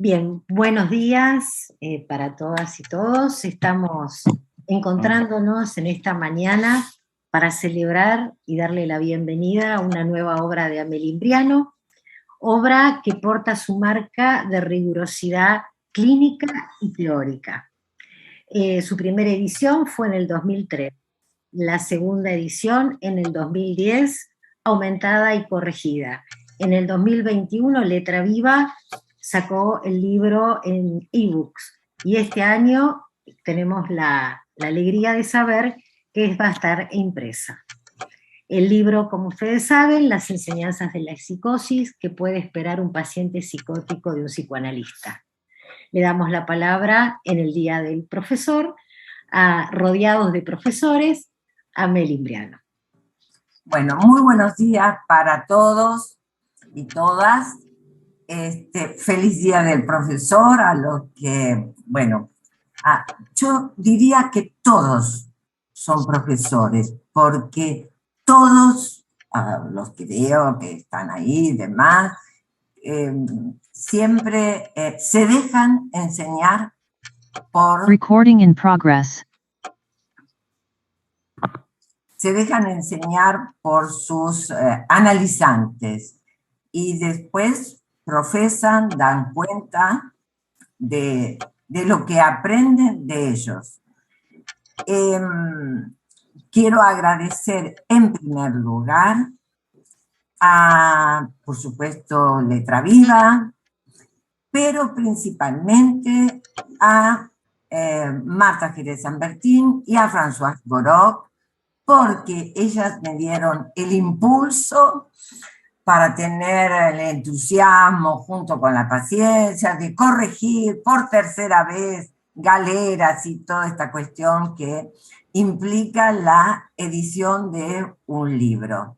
Bien, buenos días para todas y todos. Estamos encontrándonos en esta mañana para celebrar y darle la bienvenida a una nueva obra de Amélie Imbriano, obra que porta su marca de rigurosidad clínica y teórica. Su primera edición fue en el 2003, la segunda edición en el 2010, aumentada y corregida. En el 2021, Letra Viva sacó el libro en ebooks y este año tenemos la alegría de saber que va a estar impresa. El libro, como ustedes saben, las enseñanzas de la psicosis que puede esperar un paciente psicótico de un psicoanalista. Le damos la palabra en el Día del Profesor, rodeados de profesores, a Amélie Imbriano. Bueno, muy buenos días para todos y todas. Feliz Día del Profesor a los que, bueno, yo diría que todos son profesores, porque todos, los que veo que están ahí y demás, siempre se dejan enseñar por... Recording in progress. Se dejan enseñar por sus analizantes y después profesan, dan cuenta de lo que aprenden de ellos. Quiero agradecer en primer lugar a, por supuesto, Letra Viva, pero principalmente a Marta Jerez San Bertín y a Françoise Goroc, porque ellas me dieron el impulso para tener el entusiasmo junto con la paciencia de corregir por tercera vez galeras y toda esta cuestión que implica la edición de un libro.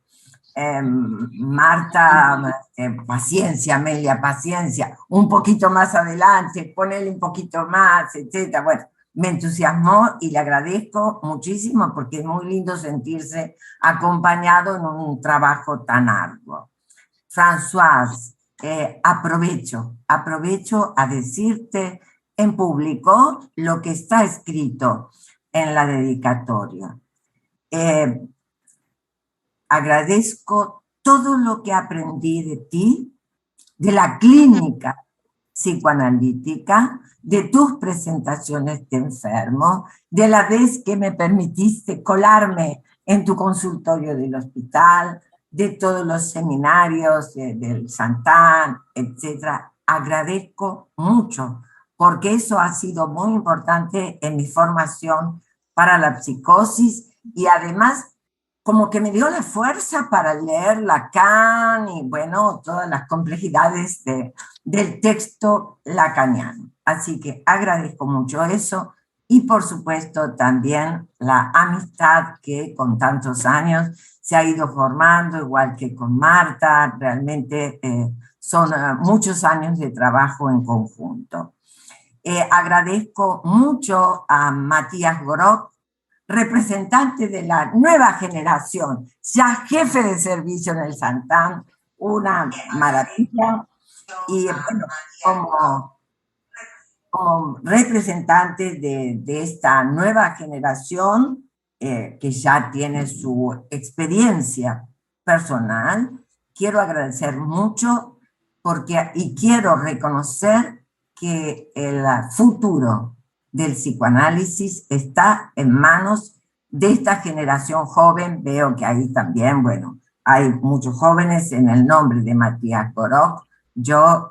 Marta, paciencia, Amelia, paciencia, un poquito más adelante, ponele un poquito más, etc. Bueno, me entusiasmó y le agradezco muchísimo porque es muy lindo sentirse acompañado en un trabajo tan arduo. Françoise, aprovecho a decirte en público lo que está escrito en la dedicatoria. Agradezco todo lo que aprendí de ti, de la clínica psicoanalítica, de tus presentaciones de enfermo, de la vez que me permitiste colarme en tu consultorio del hospital, de todos los seminarios del Santán, etc. Agradezco mucho, porque eso ha sido muy importante en mi formación para la psicosis y además como que me dio la fuerza para leer Lacan y, bueno, todas las complejidades del texto lacaniano. Así que agradezco mucho eso y, por supuesto, también la amistad que con tantos años se ha ido formando, igual que con Marta. Realmente son muchos años de trabajo en conjunto. Agradezco mucho a Matías Goroc, representante de la nueva generación, ya jefe de servicio en el Santán, una maravilla, y bueno, como representante de esta nueva generación que ya tiene su experiencia personal, quiero agradecer mucho y quiero reconocer que el futuro del psicoanálisis está en manos de esta generación joven. Veo que ahí también, bueno, hay muchos jóvenes en el nombre de Matías Goroc. Yo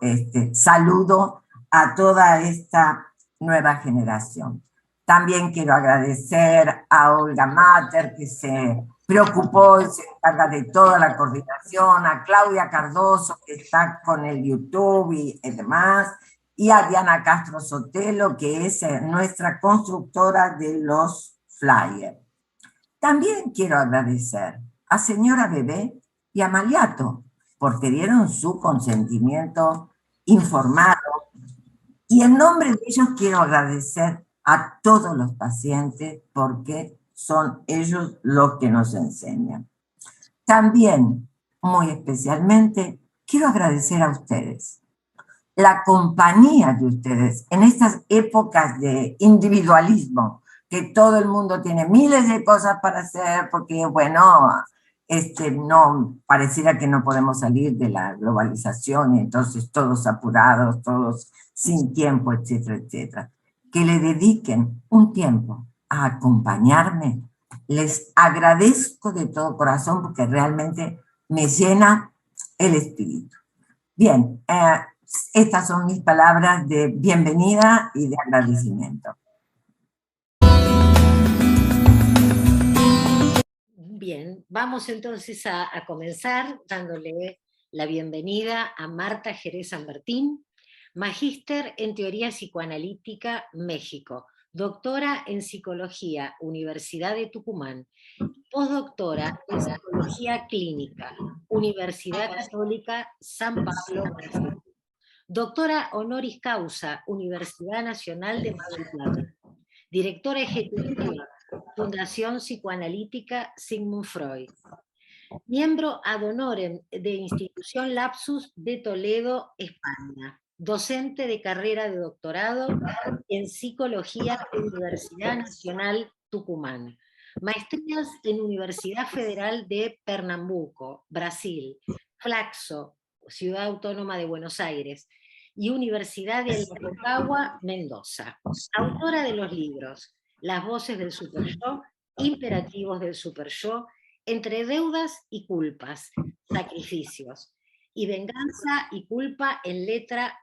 saludo a toda esta nueva generación. También quiero agradecer a Olga Mater, que se preocupó y se encarga de toda la coordinación, a Claudia Cardoso, que está con el YouTube y demás, y a Diana Castro Sotelo, que es nuestra constructora de los flyers. También quiero agradecer a señora Bebé y a Maliato, porque dieron su consentimiento informado, y en nombre de ellos quiero agradecer a todos los pacientes, porque son ellos los que nos enseñan. También, muy especialmente, quiero agradecer a ustedes, la compañía de ustedes en estas épocas de individualismo, que todo el mundo tiene miles de cosas para hacer, porque, bueno, no, pareciera que no podemos salir de la globalización, y entonces todos apurados, todos sin tiempo, etcétera, etcétera. Que le dediquen un tiempo a acompañarme. Les agradezco de todo corazón porque realmente me llena el espíritu. Bien, estas son mis palabras de bienvenida y de agradecimiento. Bien, vamos entonces a comenzar dándole la bienvenida a Marta Jerez San Martín, magíster en Teoría Psicoanalítica, México, doctora en Psicología, Universidad de Tucumán, postdoctora en Psicología Clínica, Universidad Católica San Pablo, Brasil, doctora honoris causa, Universidad Nacional de Mar del Plata, directora ejecutiva, Fundación Psicoanalítica Sigmund Freud, miembro ad honorem de Institución Lapsus de Toledo, España, docente de carrera de doctorado en Psicología en Universidad Nacional Tucumán, maestrías en Universidad Federal de Pernambuco, Brasil, Flaxo, Ciudad Autónoma de Buenos Aires, y Universidad de Aconcagua, Mendoza. Autora de los libros Las voces del superyo, Imperativos del superyo, Entre deudas y culpas, sacrificios, y Venganza y culpa en letra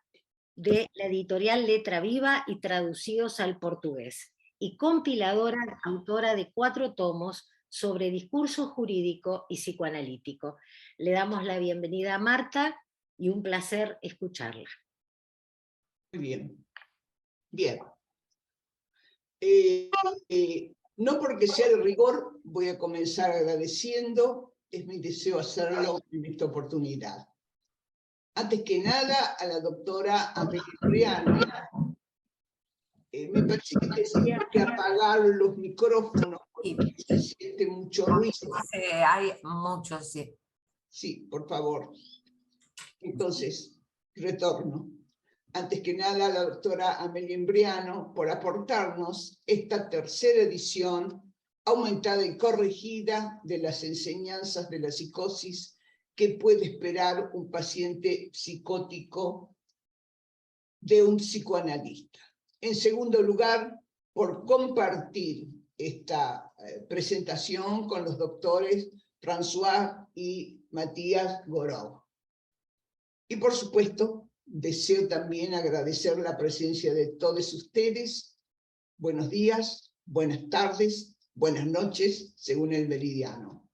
de la editorial Letra Viva y traducidos al portugués, y compiladora, autora de 4 tomos sobre discurso jurídico y psicoanalítico. Le damos la bienvenida a Marta y un placer escucharla. Muy bien. Bien. No porque sea de rigor, voy a comenzar agradeciendo, es mi deseo hacerlo en esta oportunidad. Antes que nada, a la doctora Amelia Briano. Me parece que tendría que apagar los micrófonos porque se siente mucho ruido. Sí, hay mucho, sí. Sí, por favor. Entonces, retorno. Antes que nada, a la doctora Amelia Briano por aportarnos esta tercera edición aumentada y corregida de las enseñanzas de la psicosis que puede esperar un paciente psicótico de un psicoanalista. En segundo lugar, por compartir esta presentación con los doctores François y Matías Gorov. Y por supuesto, deseo también agradecer la presencia de todos ustedes. Buenos días, buenas tardes, buenas noches, según el meridiano.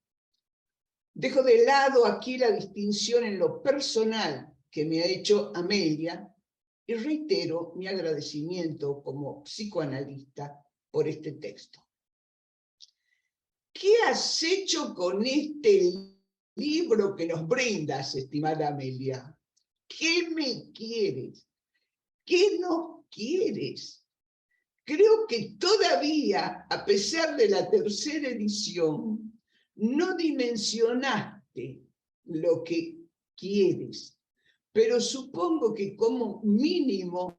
Dejo de lado aquí la distinción en lo personal que me ha hecho Amelia y reitero mi agradecimiento como psicoanalista por este texto. ¿Qué has hecho con este libro que nos brindas, estimada Amelia? ¿Qué me quieres? ¿Qué nos quieres? Creo que todavía, a pesar de la tercera edición, no dimensionaste lo que quieres, pero supongo que como mínimo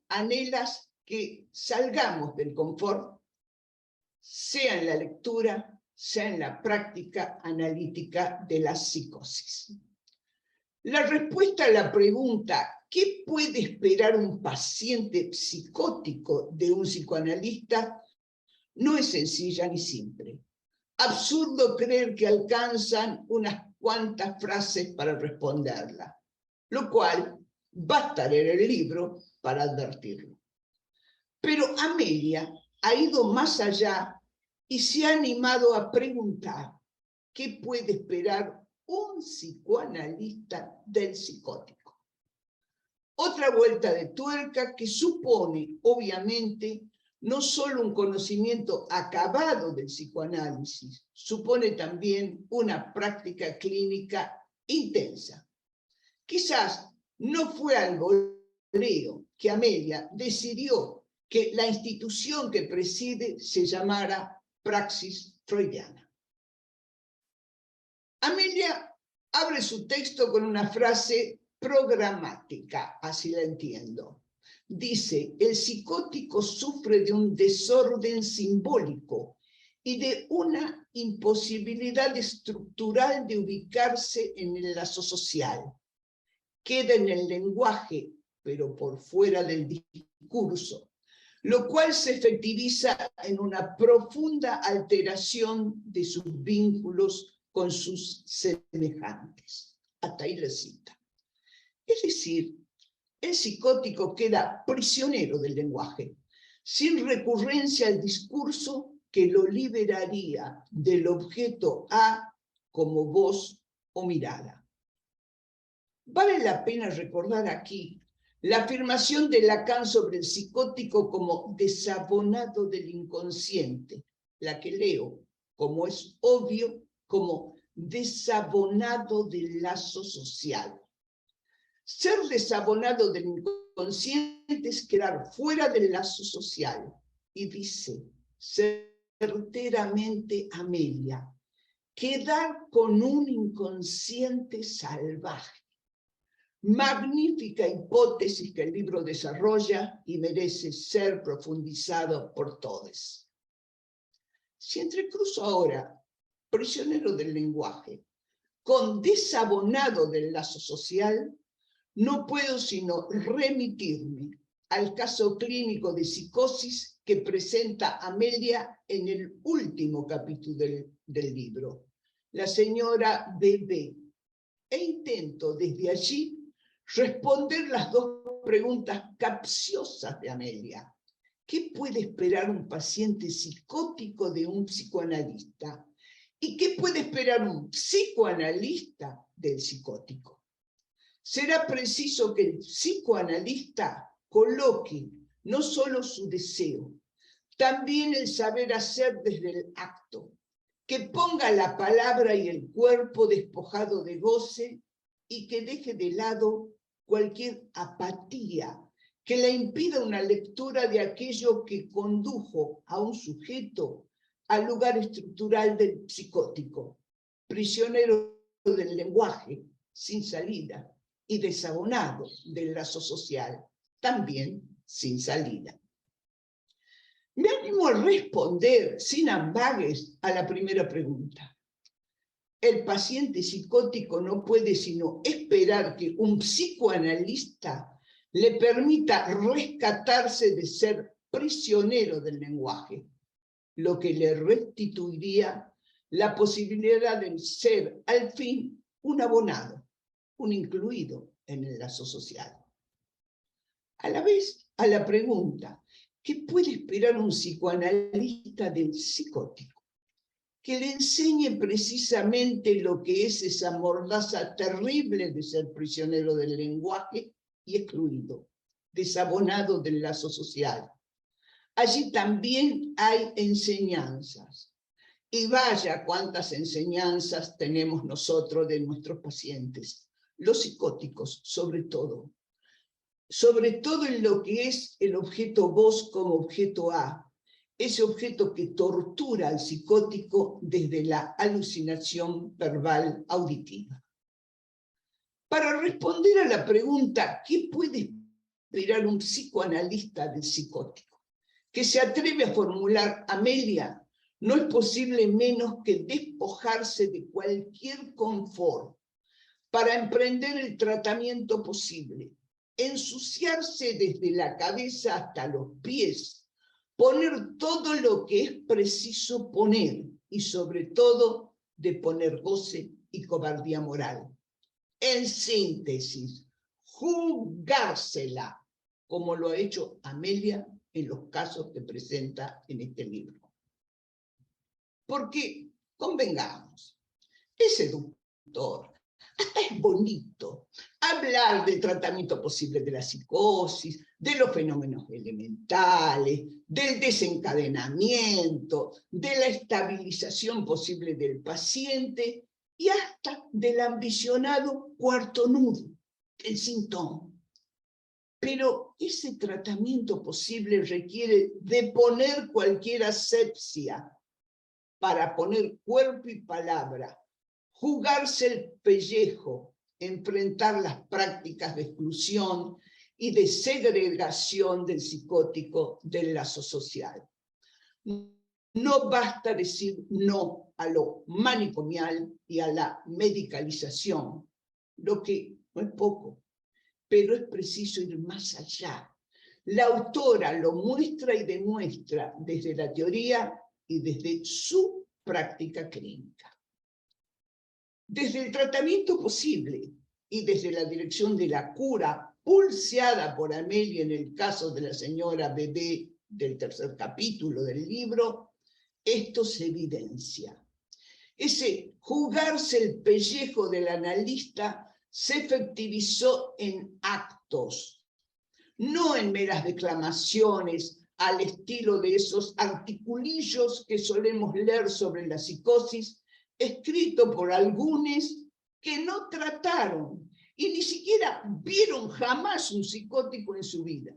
anhelas que salgamos del confort, sea en la lectura, sea en la práctica analítica de la psicosis. La respuesta a la pregunta ¿qué puede esperar un paciente psicótico de un psicoanalista? No es sencilla ni simple. Absurdo creer que alcanzan unas cuantas frases para responderla, lo cual basta leer el libro para advertirlo. Pero Amelia ha ido más allá y se ha animado a preguntar ¿qué puede esperar un psicoanalista del psicótico? Otra vuelta de tuerca que supone, obviamente, no solo un conocimiento acabado del psicoanálisis, supone también una práctica clínica intensa. Quizás no fue al voleo que Amelia decidió que la institución que preside se llamara Praxis Freudiana. Amelia abre su texto con una frase programática, así la entiendo. Dice, el psicótico sufre de un desorden simbólico y de una imposibilidad estructural de ubicarse en el lazo social. Queda en el lenguaje, pero por fuera del discurso, lo cual se efectiviza en una profunda alteración de sus vínculos con sus semejantes. Hasta ahí la cita. Es decir, el psicótico queda prisionero del lenguaje, sin recurrencia al discurso que lo liberaría del objeto A como voz o mirada. Vale la pena recordar aquí la afirmación de Lacan sobre el psicótico como desabonado del inconsciente, la que leo, como es obvio, como desabonado del lazo social. Ser desabonado del inconsciente es quedar fuera del lazo social. Y dice certeramente Amelia, quedar con un inconsciente salvaje. Magnífica hipótesis que el libro desarrolla y merece ser profundizado por todos. Si entrecruzo ahora, prisionero del lenguaje, con desabonado del lazo social, no puedo sino remitirme al caso clínico de psicosis que presenta Amelia en el último capítulo del libro, la señora B.B., e intento desde allí responder las dos preguntas capciosas de Amelia. ¿Qué puede esperar un paciente psicótico de un psicoanalista? ¿Y qué puede esperar un psicoanalista del psicótico? Será preciso que el psicoanalista coloque no solo su deseo, también el saber hacer desde el acto, que ponga la palabra y el cuerpo despojado de goce y que deje de lado cualquier apatía que le impida una lectura de aquello que condujo a un sujeto al lugar estructural del psicótico, prisionero del lenguaje, sin salida, y desabonado del lazo social, también sin salida. Me animo a responder sin ambages a la primera pregunta. El paciente psicótico no puede sino esperar que un psicoanalista le permita rescatarse de ser prisionero del lenguaje, lo que le restituiría la posibilidad de ser al fin un abonado, un incluido en el lazo social. A la vez, a la pregunta, ¿qué puede esperar un psicoanalista del psicótico? Que le enseñe precisamente lo que es esa mordaza terrible de ser prisionero del lenguaje y excluido, desabonado del lazo social. Allí también hay enseñanzas. Y vaya cuántas enseñanzas tenemos nosotros de nuestros pacientes, los psicóticos sobre todo en lo que es el objeto vos como objeto A, ese objeto que tortura al psicótico desde la alucinación verbal auditiva. Para responder a la pregunta, ¿qué puede esperar un psicoanalista del psicótico? Que se atreve a formular Amelia, no es posible menos que despojarse de cualquier confort para emprender el tratamiento posible, ensuciarse desde la cabeza hasta los pies, poner todo lo que es preciso poner y sobre todo de poner goce y cobardía moral. En síntesis, jugársela, como lo ha hecho Amelia en los casos que presenta en este libro. Porque, convengamos, es seductor, hasta es bonito hablar del tratamiento posible de la psicosis, de los fenómenos elementales, del desencadenamiento, de la estabilización posible del paciente y hasta del ambicionado cuarto nudo, el síntoma. Pero ese tratamiento posible requiere de poner cualquier asepsia para poner cuerpo y palabra, jugarse el pellejo, enfrentar las prácticas de exclusión y de segregación del psicótico del lazo social. No basta decir no a lo manicomial y a la medicalización, lo que no es poco, pero es preciso ir más allá. La autora lo muestra y demuestra desde la teoría y desde su práctica clínica. Desde el tratamiento posible y desde la dirección de la cura, pulseada por Amelia en el caso de la señora Bebé del tercer capítulo del libro, esto se evidencia. Ese jugarse el pellejo del analista se efectivizó en actos, no en meras declamaciones al estilo de esos articulillos que solemos leer sobre la psicosis, escrito por algunos que no trataron y ni siquiera vieron jamás un psicótico en su vida.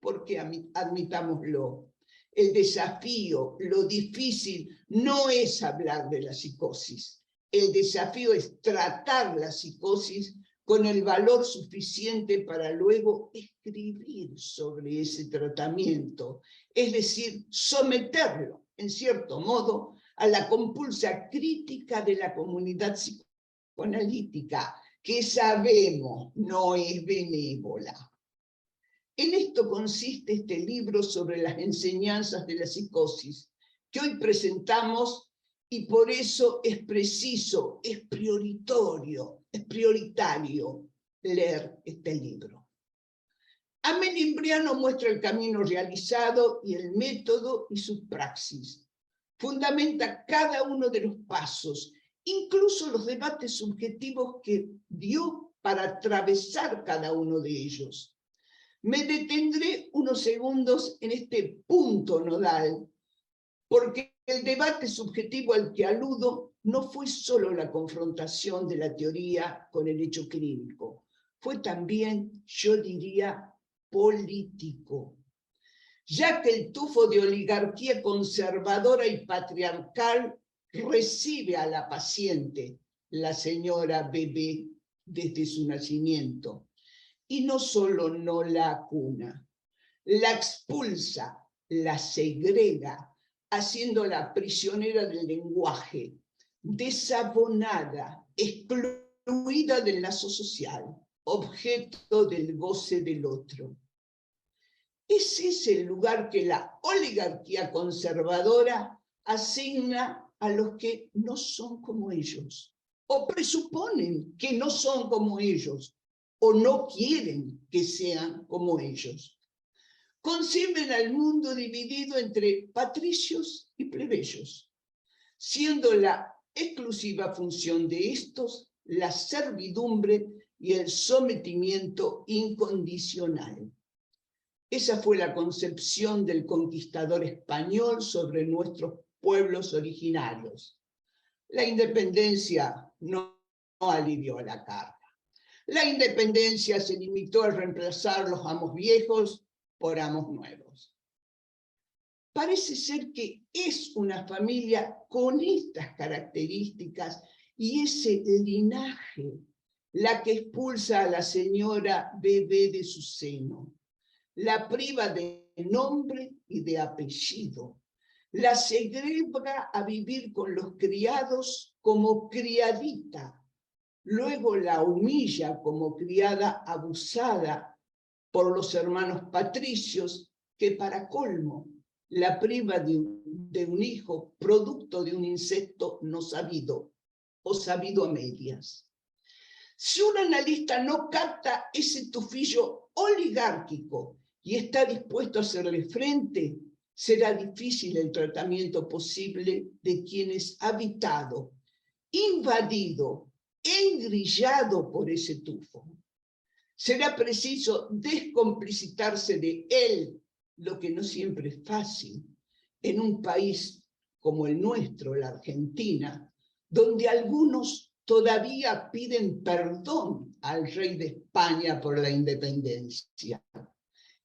Porque admitámoslo, el desafío, lo difícil, no es hablar de la psicosis. El desafío es tratar la psicosis con el valor suficiente para luego escribir sobre ese tratamiento, es decir, someterlo, en cierto modo, a la compulsa crítica de la comunidad psicoanalítica, que sabemos no es benévola. En esto consiste este libro sobre las enseñanzas de la psicosis, que hoy presentamos, y por eso es preciso, es prioritario leer este libro. Amelia Imbriano muestra el camino realizado y el método y su praxis. Fundamenta cada uno de los pasos, incluso los debates subjetivos que dio para atravesar cada uno de ellos. Me detendré unos segundos en este punto nodal, porque el debate subjetivo al que aludo no fue solo la confrontación de la teoría con el hecho clínico, fue también, yo diría, político, ya que el tufo de oligarquía conservadora y patriarcal recibe a la paciente, la señora Bebé, desde su nacimiento, y no solo no la acuna, la expulsa, la segrega, haciéndola prisionera del lenguaje, desabonada, excluida del lazo social, objeto del goce del otro. Ese es el lugar que la oligarquía conservadora asigna a los que no son como ellos, o presuponen que no son como ellos, o no quieren que sean como ellos. Conciben al mundo dividido entre patricios y plebeyos, siendo la exclusiva función de estos la servidumbre y el sometimiento incondicional. Esa fue la concepción del conquistador español sobre nuestros pueblos originarios. La independencia no alivió la carga. La independencia se limitó a reemplazar los amos viejos por amos nuevos. Parece ser que es una familia con estas características y ese linaje la que expulsa a la señora Bebé de su seno, la priva de nombre y de apellido, la segrega a vivir con los criados como criadita, luego la humilla como criada abusada por los hermanos patricios, que para colmo la priva de un hijo producto de un incesto no sabido, o sabido a medias. Si un analista no capta ese tufillo oligárquico y está dispuesto a hacerle frente, será difícil el tratamiento posible de quienes habitado, invadido, engrillado por ese tufo. Será preciso descomplicitarse de él, lo que no siempre es fácil, en un país como el nuestro, la Argentina, donde algunos todavía piden perdón al rey de España por la independencia.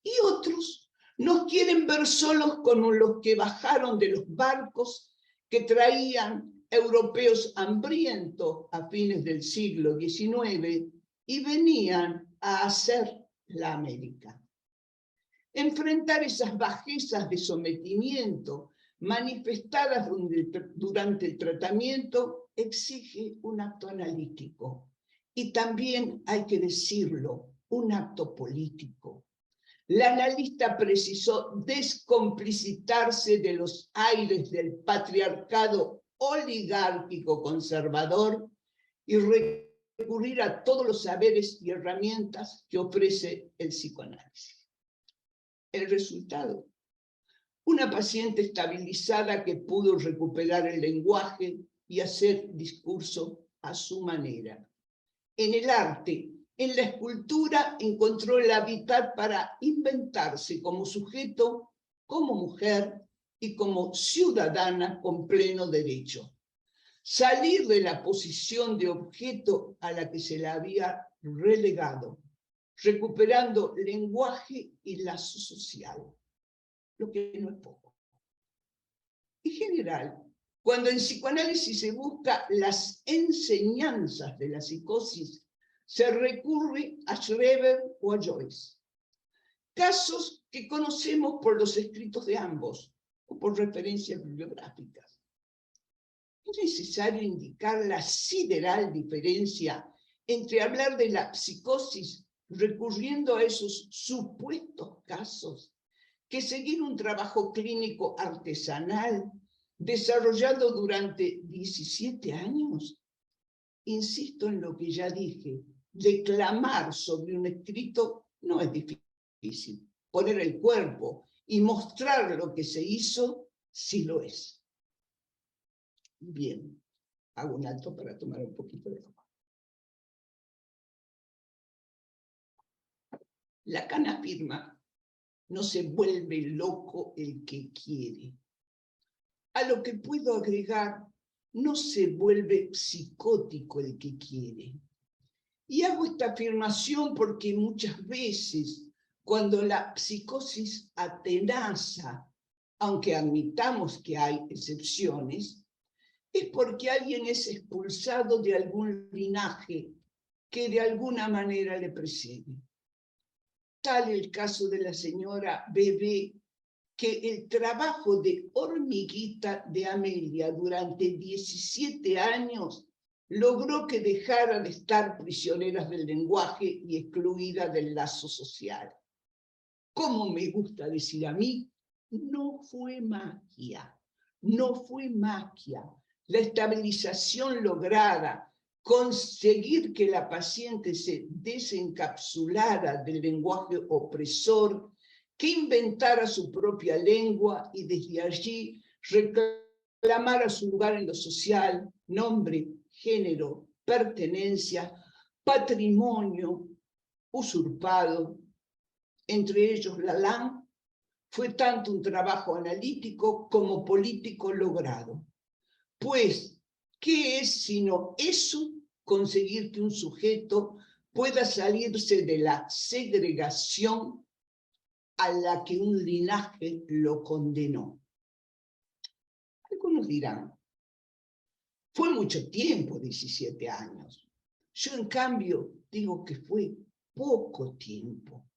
Y otros nos quieren ver solos con los que bajaron de los barcos que traían europeos hambrientos a fines del siglo XIX y venían a hacer la América. Enfrentar esas bajezas de sometimiento manifestadas durante el tratamiento exige un acto analítico y también, hay que decirlo, un acto político. La analista precisó descomplicitarse de los aires del patriarcado oligárquico conservador y recurrir a todos los saberes y herramientas que ofrece el psicoanálisis. El resultado: una paciente estabilizada que pudo recuperar el lenguaje y hacer discurso a su manera. En el arte, en la escultura, encontró el hábitat para inventarse como sujeto, como mujer y como ciudadana con pleno derecho. Salir de la posición de objeto a la que se la había relegado, recuperando lenguaje y lazo social, lo que no es poco. En general, cuando en psicoanálisis se busca las enseñanzas de la psicosis, se recurre a Schreber o a Joyce. Casos que conocemos por los escritos de ambos o por referencias bibliográficas. Es necesario indicar la sideral diferencia entre hablar de la psicosis recurriendo a esos supuestos casos que seguir un trabajo clínico artesanal desarrollado durante 17 años. Insisto en lo que ya dije, declamar sobre un escrito no es difícil. Poner el cuerpo y mostrar lo que se hizo, sí lo es. Bien, hago un alto para tomar un poquito de agua. Lacan afirma: no se vuelve loco el que quiere. A lo que puedo agregar: no se vuelve psicótico el que quiere. Y hago esta afirmación porque muchas veces, cuando la psicosis atenaza, aunque admitamos que hay excepciones, es porque alguien es expulsado de algún linaje que de alguna manera le precede. Tal el caso de la señora Bebé, que el trabajo de hormiguita de Amelia durante 17 años logró que dejara de estar prisioneras del lenguaje y excluidas del lazo social. Como me gusta decir a mí, no fue magia, no fue magia. La estabilización lograda, conseguir que la paciente se desencapsulara del lenguaje opresor, que inventara su propia lengua y desde allí reclamara su lugar en lo social, nombre, género, pertenencia, patrimonio usurpado, entre ellos Lalan, fue tanto un trabajo analítico como político logrado. Pues, ¿qué es sino eso? Conseguir que un sujeto pueda salirse de la segregación a la que un linaje lo condenó. Algunos dirán: fue mucho tiempo, 17 años. Yo, en cambio, digo que fue poco tiempo,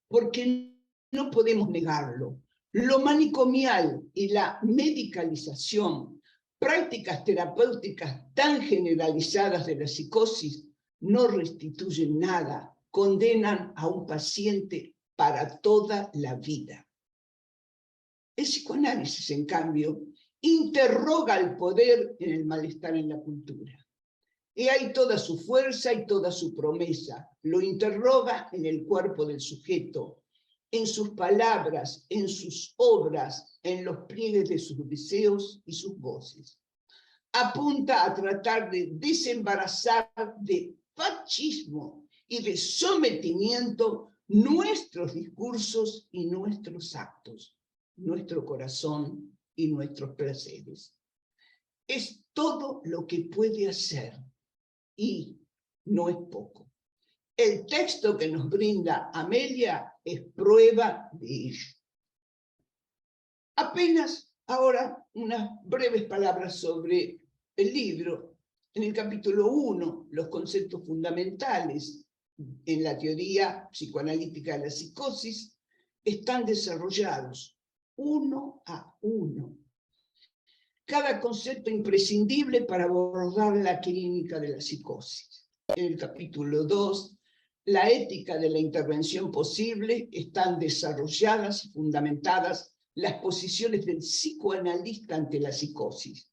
porque no podemos negarlo. Lo manicomial y la medicalización, prácticas terapéuticas tan generalizadas de la psicosis, no restituyen nada, condenan a un paciente para toda la vida. El psicoanálisis, en cambio, interroga el poder en el malestar en la cultura. Y hay toda su fuerza y toda su promesa. Lo interroga en el cuerpo del sujeto, en sus palabras, en sus obras, en los pliegues de sus deseos y sus voces. Apunta a tratar de desembarazar de fascismo y de sometimiento nuestros discursos y nuestros actos, nuestro corazón y nuestros placeres. Es todo lo que puede hacer y no es poco. El texto que nos brinda Amelia es prueba de ello. Apenas ahora unas breves palabras sobre el libro, en el capítulo 1, los conceptos fundamentales en la teoría psicoanalítica de la psicosis, están desarrollados uno a uno. Cada concepto imprescindible para abordar la clínica de la psicosis. En el capítulo 2, la ética de la intervención posible, están desarrolladas y fundamentadas las posiciones del psicoanalista ante la psicosis.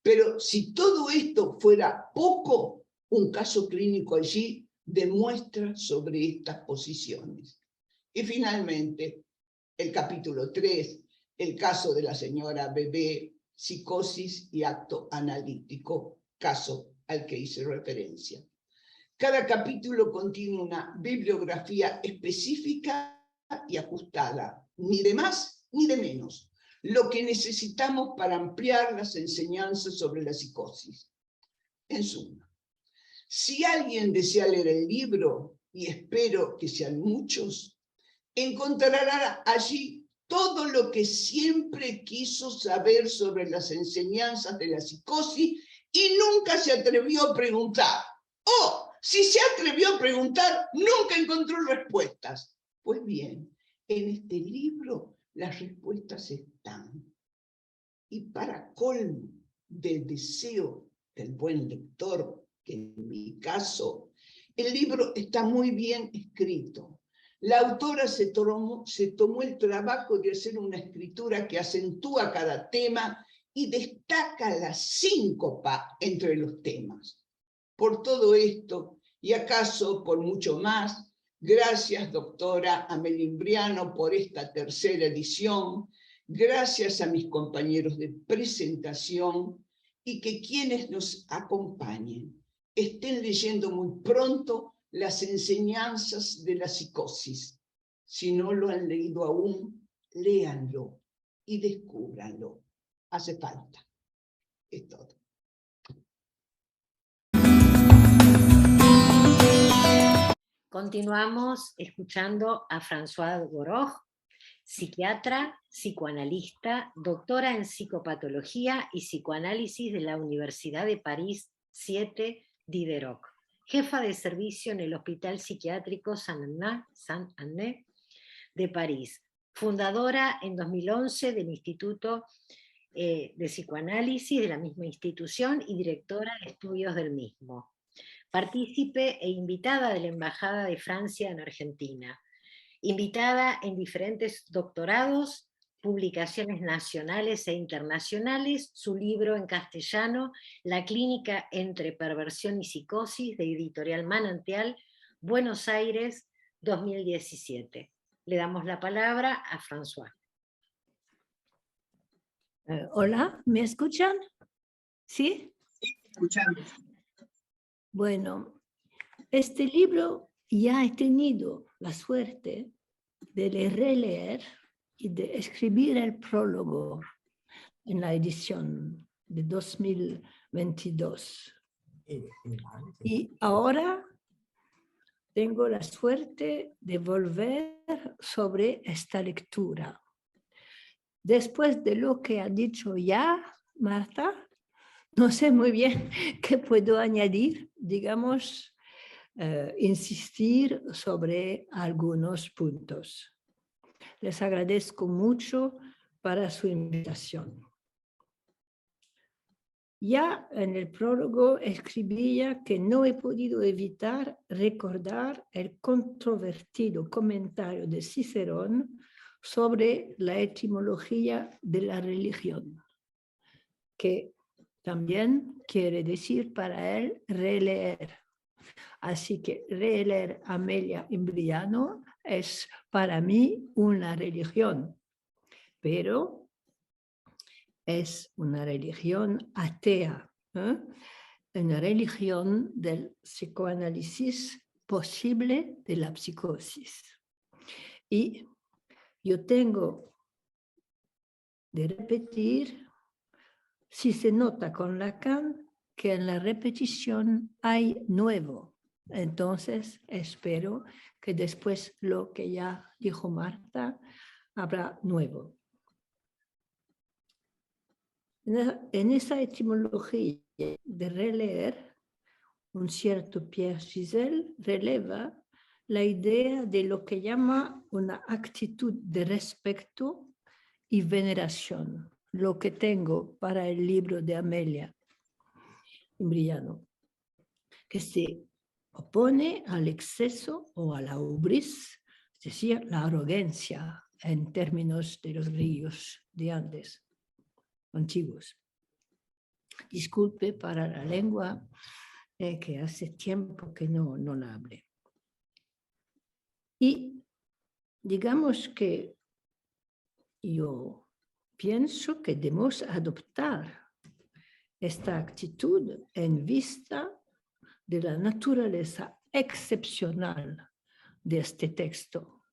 Pero si todo esto fuera poco, un caso clínico allí demuestra sobre estas posiciones. Y finalmente, el capítulo 3, el caso de la señora Bebé, psicosis y acto analítico, caso al que hice referencia. Cada capítulo contiene una bibliografía específica y ajustada, ni de más ni de menos, lo que necesitamos para ampliar las enseñanzas sobre la psicosis. En suma, si alguien desea leer el libro, y espero que sean muchos, encontrará allí todo lo que siempre quiso saber sobre las enseñanzas de la psicosis y nunca se atrevió a preguntar. O, si se atrevió a preguntar, nunca encontró respuestas. Pues bien, en este libro las respuestas están. Y para colmo del deseo del buen lector, que en mi caso, el libro está muy bien escrito. La autora se tomó el trabajo de hacer una escritura que acentúa cada tema y destaca la síncopa entre los temas. Por todo esto, y acaso por mucho más, gracias, doctora Amelia Imbriano, por esta tercera edición. Gracias a mis compañeros de presentación y que quienes nos acompañen estén leyendo muy pronto las enseñanzas de la psicosis. Si no lo han leído aún, léanlo y descúbranlo. Hace falta. Es todo. Continuamos escuchando a Françoise Goroj, psiquiatra, psicoanalista, doctora en psicopatología y psicoanálisis de la Universidad de París 7 Diderot, jefa de servicio en el Hospital Psiquiátrico Saint-Anne de París, fundadora en 2011 del Instituto de Psicoanálisis de la misma institución y directora de estudios del mismo. Partícipe e invitada de la Embajada de Francia en Argentina. Invitada en diferentes doctorados, publicaciones nacionales e internacionales, su libro en castellano, La clínica entre perversión y psicosis, de Editorial Manantial, Buenos Aires, 2017. Le damos la palabra a Françoise. Hola, ¿me escuchan? ¿Sí? Sí, escuchamos. Bueno, este libro ya he tenido la suerte de releer y de escribir el prólogo en la edición de 2022. Y ahora tengo la suerte de volver sobre esta lectura. Después de lo que ha dicho ya Marta, no sé muy bien qué puedo añadir, digamos, insistir sobre algunos puntos. Les agradezco mucho para su invitación. Ya en el prólogo escribía que no he podido evitar recordar el controvertido comentario de Cicerón sobre la etimología de la religión, que también quiere decir para él releer. Así que releer Amelia Imbriano es para mí una religión, pero es una religión atea, una religión del psicoanálisis posible de la psicosis. Y yo tengo de repetir, si se nota con Lacan, que en la repetición hay nuevo. Entonces, espero que después lo que ya dijo Marta, habrá nuevo. En esa etimología de releer, un cierto Pierre Giselle releva la idea de lo que llama una actitud de respeto y veneración, lo que tengo para el libro de Amelia Imbriano, que se opone al exceso o a la ubris, es decir, la arrogancia en términos de los griegos de antes, antiguos. Disculpe para la lengua que hace tiempo que no la hablé. Y digamos que yo pienso que debemos adoptar esta actitud en vista de la naturaleza excepcional de este texto.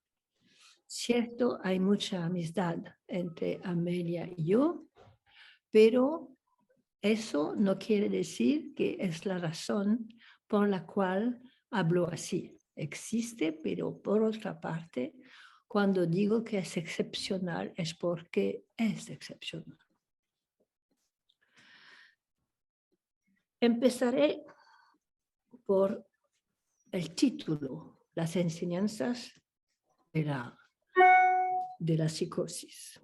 Cierto, hay mucha amistad entre Amelia y yo, pero eso no quiere decir que es la razón por la cual hablo así. Existe, pero por otra parte, cuando digo que es excepcional, es porque es excepcional. Empezaré por el título, las enseñanzas de la psicosis.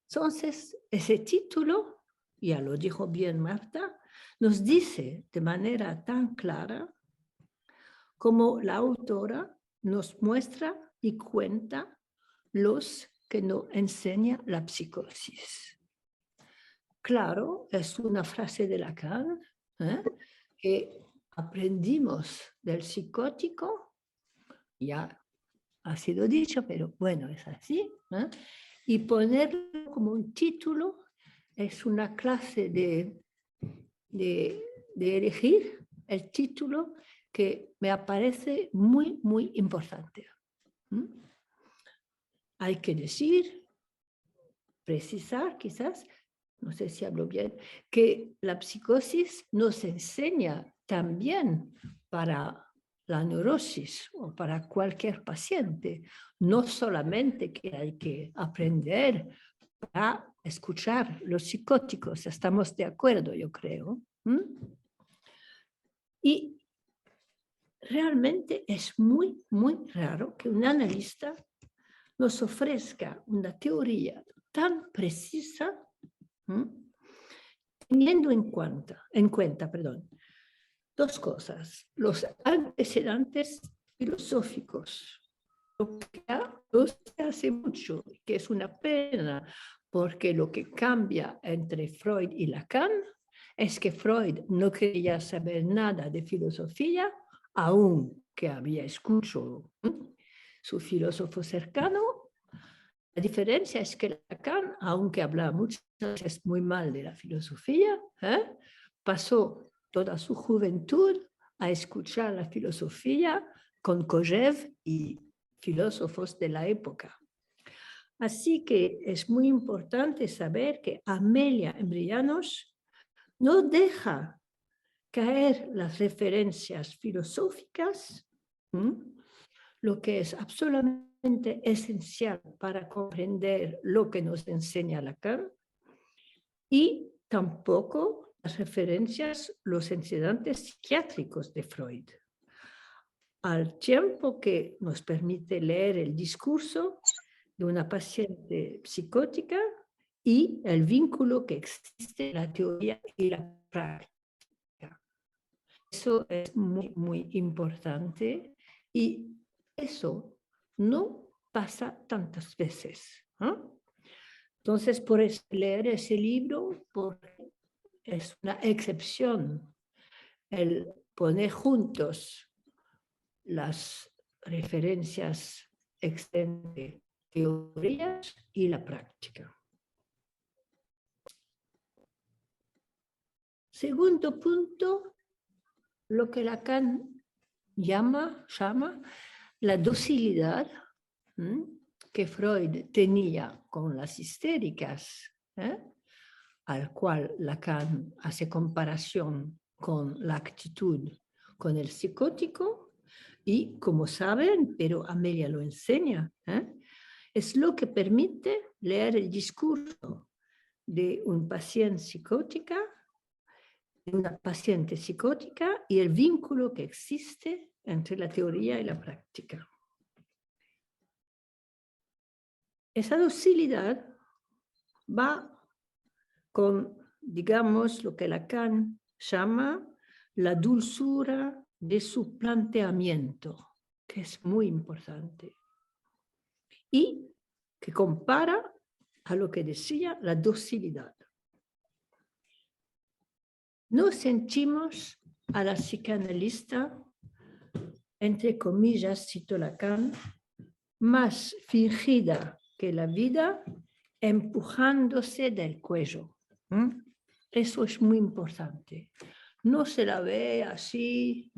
Entonces, ese título, ya lo dijo bien Marta, nos dice de manera tan clara como la autora nos muestra y cuenta los que nos enseña la psicosis. Claro, es una frase de Lacan que aprendimos del psicótico, ya ha sido dicho, pero bueno, es así, y ponerlo como un título es una clase de elegir el título que me parece muy, muy importante. Hay que decir, precisar quizás, no sé si hablo bien, que la psicosis nos enseña también para la neurosis o para cualquier paciente, no solamente que hay que aprender a escuchar los psicóticos, estamos de acuerdo, yo creo. Y realmente es muy, muy raro que un analista nos ofrezca una teoría tan precisa, teniendo en cuenta, dos cosas: los antecedentes filosóficos, lo que se hace mucho, que es una pena, porque lo que cambia entre Freud y Lacan es que Freud no quería saber nada de filosofía, aunque había escuchado su filósofo cercano. La diferencia es que Lacan, aunque hablaba muchas veces muy mal de la filosofía, pasó toda su juventud a escuchar la filosofía con Kojève y filósofos de la época. Así que es muy importante saber que Amelia Imbrianos no deja caer las referencias filosóficas, lo que es absolutamente esencial para comprender lo que nos enseña Lacan, y tampoco las referencias, los antecedentes psiquiátricos de Freud, al tiempo que nos permite leer el discurso de una paciente psicótica y el vínculo que existe en la teoría y la práctica. Eso es muy, muy importante y eso no pasa tantas veces. Entonces, por eso leer ese libro es una excepción, el poner juntos las referencias externas, teorías y la práctica. Segundo punto, lo que Lacan llama la docilidad que Freud tenía con las histéricas, al cual Lacan hace comparación con la actitud con el psicótico, y como saben, pero Amelia lo enseña, es lo que permite leer el discurso de un paciente psicótica de una paciente psicótica y el vínculo que existe entre la teoría y la práctica. Esa docilidad va con, digamos, lo que Lacan llama la dulzura de su planteamiento, que es muy importante, y que compara a lo que decía la docilidad. No sentimos a la psicanalista, entre comillas, cito Lacan, más fingida que la vida, empujándose del cuello. Eso es muy importante. No se la ve así,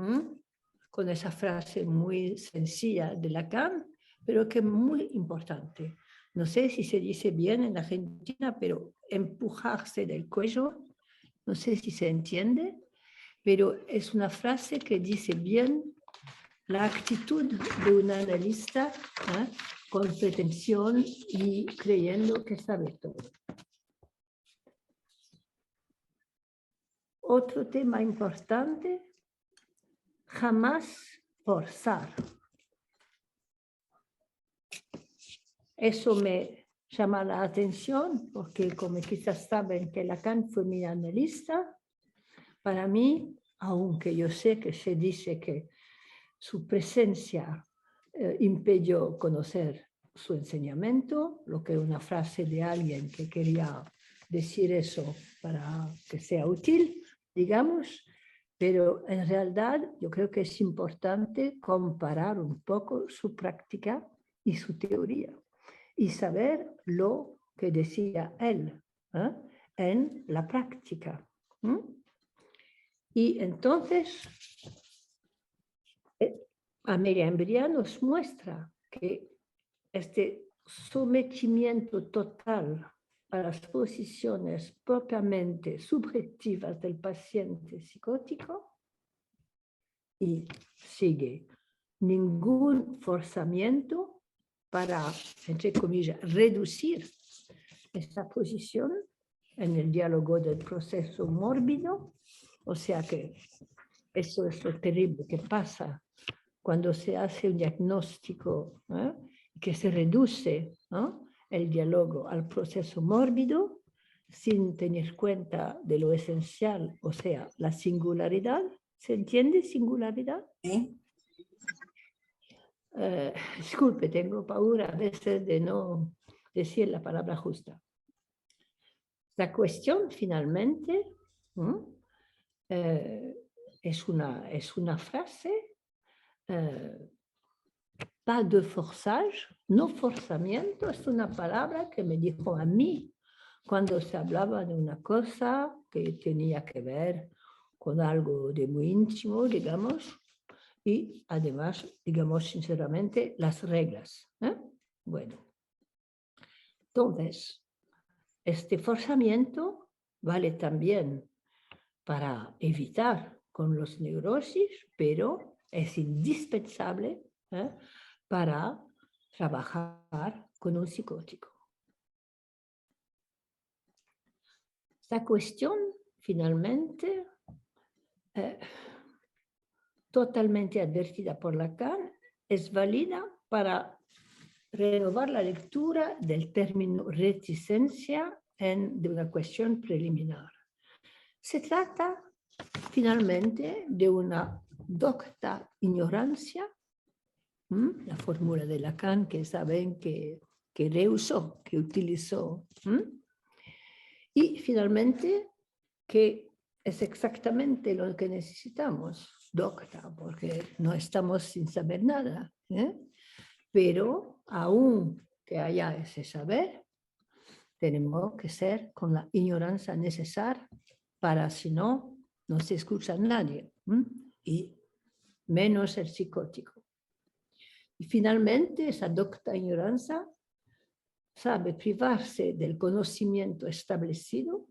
con esa frase muy sencilla de Lacan, pero que es muy importante. No sé si se dice bien en Argentina, pero empujarse del cuello, no sé si se entiende, pero es una frase que dice bien la actitud de un analista, con pretensión y creyendo que sabe todo. Otro tema importante, jamás forzar. Eso me llama la atención porque, como quizás saben que Lacan fue mi analista, para mí, aunque yo sé que se dice que su presencia impidió conocer su enseñamiento, lo que es una frase de alguien que quería decir eso para que sea útil, digamos, pero en realidad yo creo que es importante comparar un poco su práctica y su teoría y saber lo que decía él en la práctica. Y entonces, Amelia Enbriat nos muestra que este sometimiento total a las posiciones propiamente subjetivas del paciente psicótico, y sigue, ningún forzamiento para, entre comillas, reducir esta posición en el diálogo del proceso mórbido. O sea que eso es lo terrible que pasa cuando se hace un diagnóstico, que se reduce el diálogo al proceso mórbido sin tener cuenta de lo esencial, o sea, la singularidad. ¿Se entiende singularidad? Sí. Disculpe, tengo paura a veces de no decir la palabra justa. La cuestión finalmente es una frase, pas de forçage, no forzamiento, es una palabra que me dijo a mí cuando se hablaba de una cosa que tenía que ver con algo de muy íntimo, digamos, y además, digamos sinceramente, las reglas. Bueno, entonces, este forzamiento vale también para evitar con los neurosis, pero es indispensable para trabajar con un psicótico. Esta cuestión, finalmente, totalmente advertida por Lacan, es válida para renovar la lectura del término reticencia de una cuestión preliminar. Se trata finalmente de una docta ignorancia, la fórmula de Lacan que saben que reusó, que utilizó, y finalmente que es exactamente lo que necesitamos, docta, porque no estamos sin saber nada, pero aún que haya ese saber, tenemos que ser con la ignorancia necesaria para, si no, no se escucha a nadie, y menos el psicótico. Y finalmente, esa docta ignorancia sabe privarse del conocimiento establecido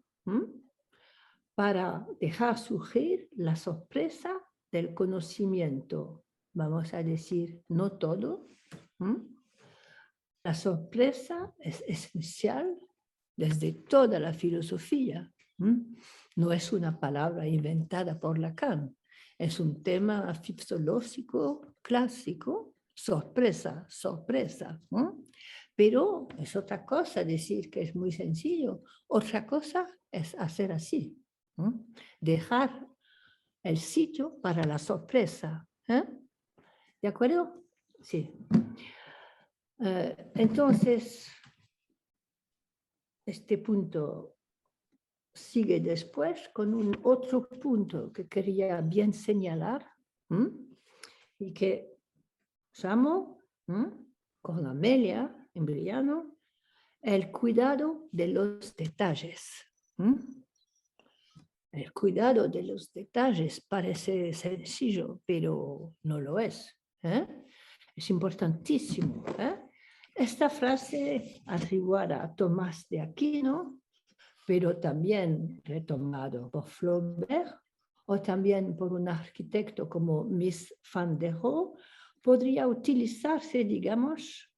para dejar surgir la sorpresa del conocimiento, vamos a decir, no todo. La sorpresa es esencial desde toda la filosofía, No es una palabra inventada por Lacan, es un tema filosófico clásico, sorpresa, sorpresa. Pero es otra cosa decir que es muy sencillo, otra cosa es hacer así, dejar el sitio para la sorpresa. ¿De acuerdo? Sí. Entonces, este punto sigue después con un otro punto que quería bien señalar y que llamo con Amelia en Briano el cuidado de los detalles. El cuidado de los detalles parece sencillo, pero no lo es. Es importantísimo. Esta frase atribuida a Tomás de Aquino, pero también retomado por Flaubert o también por un arquitecto como Mies van der Rohe, podría utilizarse, digamos,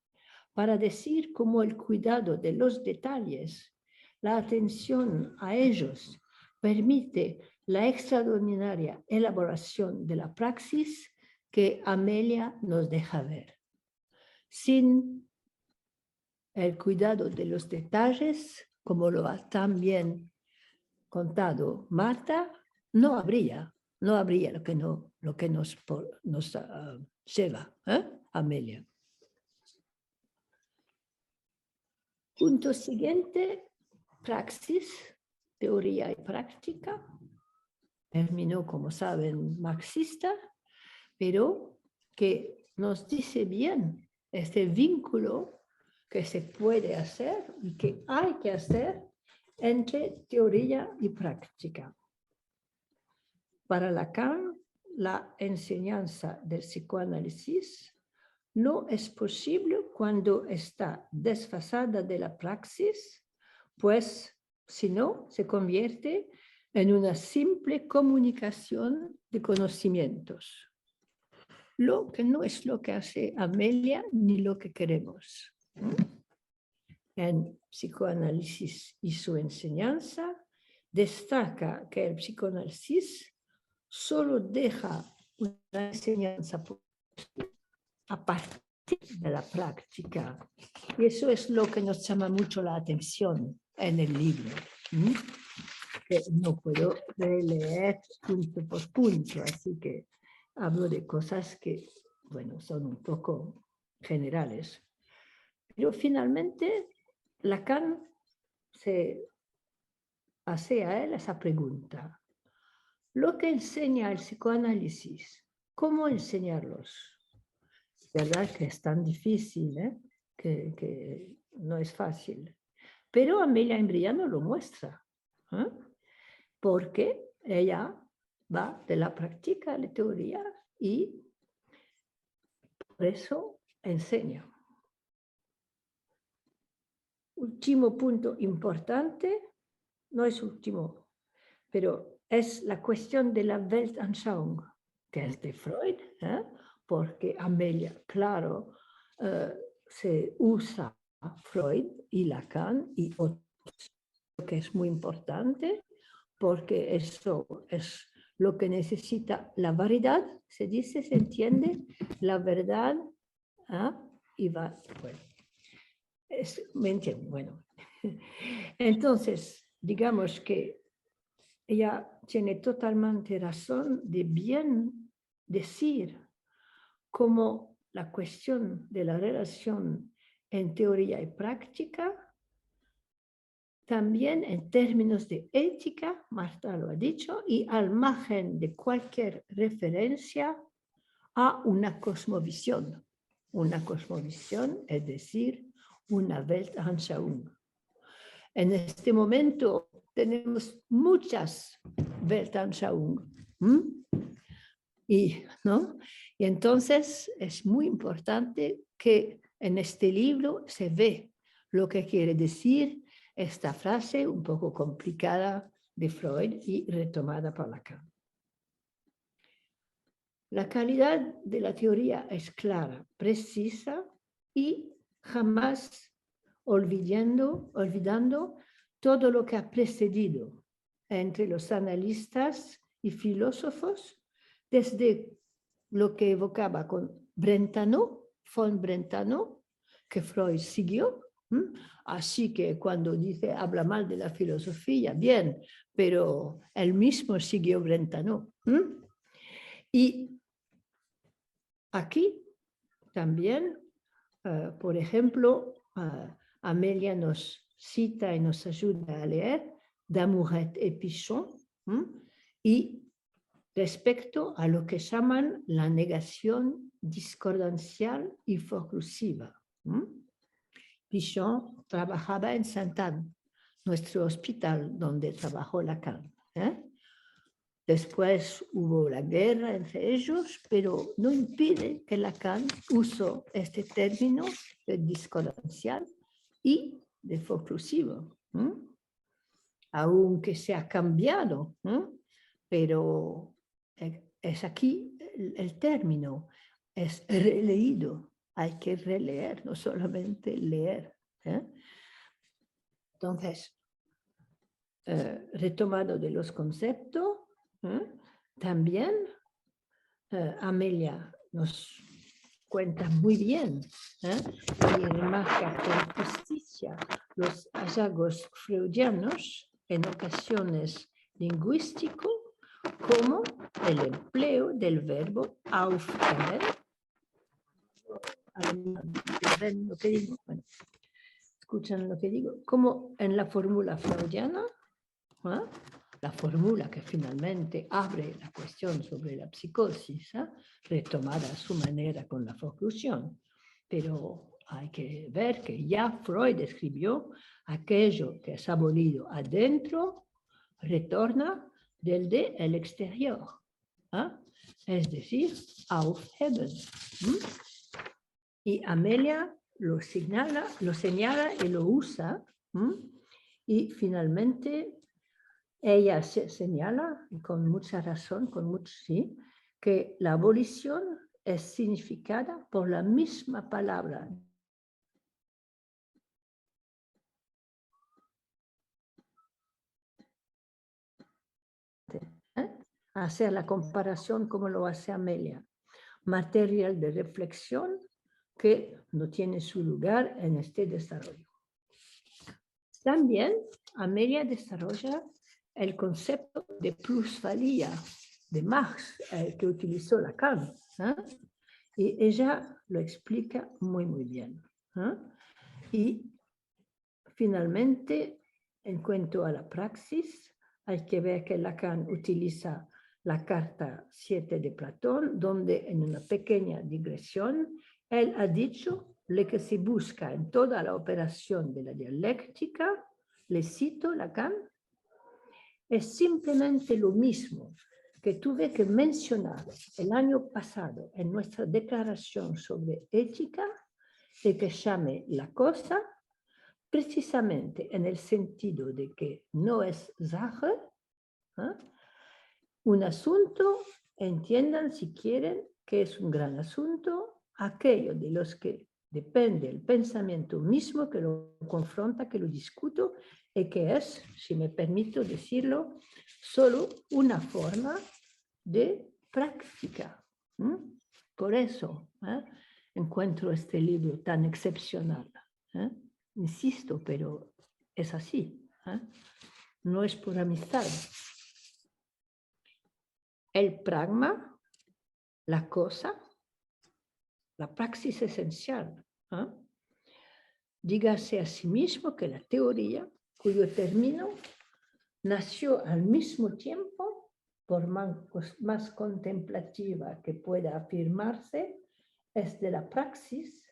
para decir cómo el cuidado de los detalles, la atención a ellos, permite la extraordinaria elaboración de la praxis que Amelia nos deja ver. Sin el cuidado de los detalles, como lo ha también contado Marta, no habría lo que nos lleva, Amelia. Punto siguiente, praxis, teoría y práctica. Terminó, como saben, marxista, pero que nos dice bien este vínculo que se puede hacer y que hay que hacer entre teoría y práctica. Para Lacan, la enseñanza del psicoanálisis no es posible cuando está desfasada de la praxis, pues si no, se convierte en una simple comunicación de conocimientos. Lo que no es lo que hace Amelia ni lo que queremos. En Psicoanálisis y su enseñanza, destaca que el psicoanálisis solo deja una enseñanza a partir de la práctica. Y eso es lo que nos llama mucho la atención en el libro. Que no puedo releer punto por punto, así que hablo de cosas que, bueno, son un poco generales. Pero finalmente, Lacan se hace a él esa pregunta. Lo que enseña el psicoanálisis, ¿cómo enseñarlos? Es verdad que es tan difícil, que no es fácil. Pero Amelia en Briano lo muestra, porque ella va de la práctica a la teoría y por eso enseña. Último punto importante, no es último, pero es la cuestión de la Weltanschauung, que es de Freud, porque Amelia, claro, se usa Freud y Lacan y otros, que es muy importante, porque eso es lo que necesita la variedad, se dice, se entiende, la verdad, y va, bueno. ¿Me entienden? Bueno, entonces, digamos que ella tiene totalmente razón de bien decir cómo la cuestión de la relación en teoría y práctica, también en términos de ética, Marta lo ha dicho, y al margen de cualquier referencia a una cosmovisión. Una cosmovisión, es decir, una Weltanschauung. En este momento tenemos muchas Weltanschauung. Y entonces es muy importante que en este libro se ve lo que quiere decir esta frase un poco complicada de Freud y retomada por Lacan. La calidad de la teoría es clara, precisa y jamás olvidando todo lo que ha precedido. entre los analistas y filósofos, desde lo que evocaba con Brentano, von Brentano, que Freud siguió. Así que cuando dice, habla mal de la filosofía, bien, pero él mismo siguió Brentano. Y aquí también, por ejemplo, Amelia nos cita y nos ayuda a leer Damouret et Pichon, y respecto a lo que llaman la negación discordancial y forclusiva. Pichon trabajaba en Sainte-Anne, nuestro hospital donde trabajó Lacan. Después hubo la guerra entre ellos, pero no impide que Lacan usó este término de discordancial y de forclusivo, aunque se ha cambiado, pero es aquí el término, es releído, hay que releer, no solamente leer. Entonces, retomado de los conceptos, también Amelia nos cuenta muy bien y remarca con justicia los hallazgos freudianos en ocasiones lingüísticos, como el empleo del verbo aufheben. ¿Ven lo que digo? Bueno, escuchan lo que digo, como en la fórmula freudiana, la fórmula que finalmente abre la cuestión sobre la psicosis, retomada a su manera con la forclusión. Pero hay que ver que ya Freud escribió aquello que es abolido adentro, retorna del de el exterior, es decir, aufheben. Y Amelia lo señala y lo usa, y finalmente ella señala, con mucha razón, sí, que la abolición es significada por la misma palabra. Hacer la comparación como lo hace Amelia. Material de reflexión que no tiene su lugar en este desarrollo. También Amelia desarrolla el concepto de plusvalía de Marx, que utilizó Lacan, y ella lo explica muy, muy bien. Y finalmente, en cuanto a la praxis, hay que ver que Lacan utiliza la carta 7 de Platón, donde en una pequeña digresión, él ha dicho lo que se busca en toda la operación de la dialéctica, le cito Lacan, es simplemente lo mismo que tuve que mencionar el año pasado en nuestra declaración sobre ética, de que llame la cosa precisamente en el sentido de que no es Sache, un asunto, entiendan si quieren que es un gran asunto, aquello de los que depende el pensamiento mismo que lo confronta, que lo discuto, y que es, si me permito decirlo, solo una forma de práctica. Por eso encuentro este libro tan excepcional. Insisto, pero es así. No es por amistad. El pragma, la cosa, la praxis esencial. Dígase a sí mismo que la teoría, cuyo término nació al mismo tiempo, por más contemplativa que pueda afirmarse, es de la praxis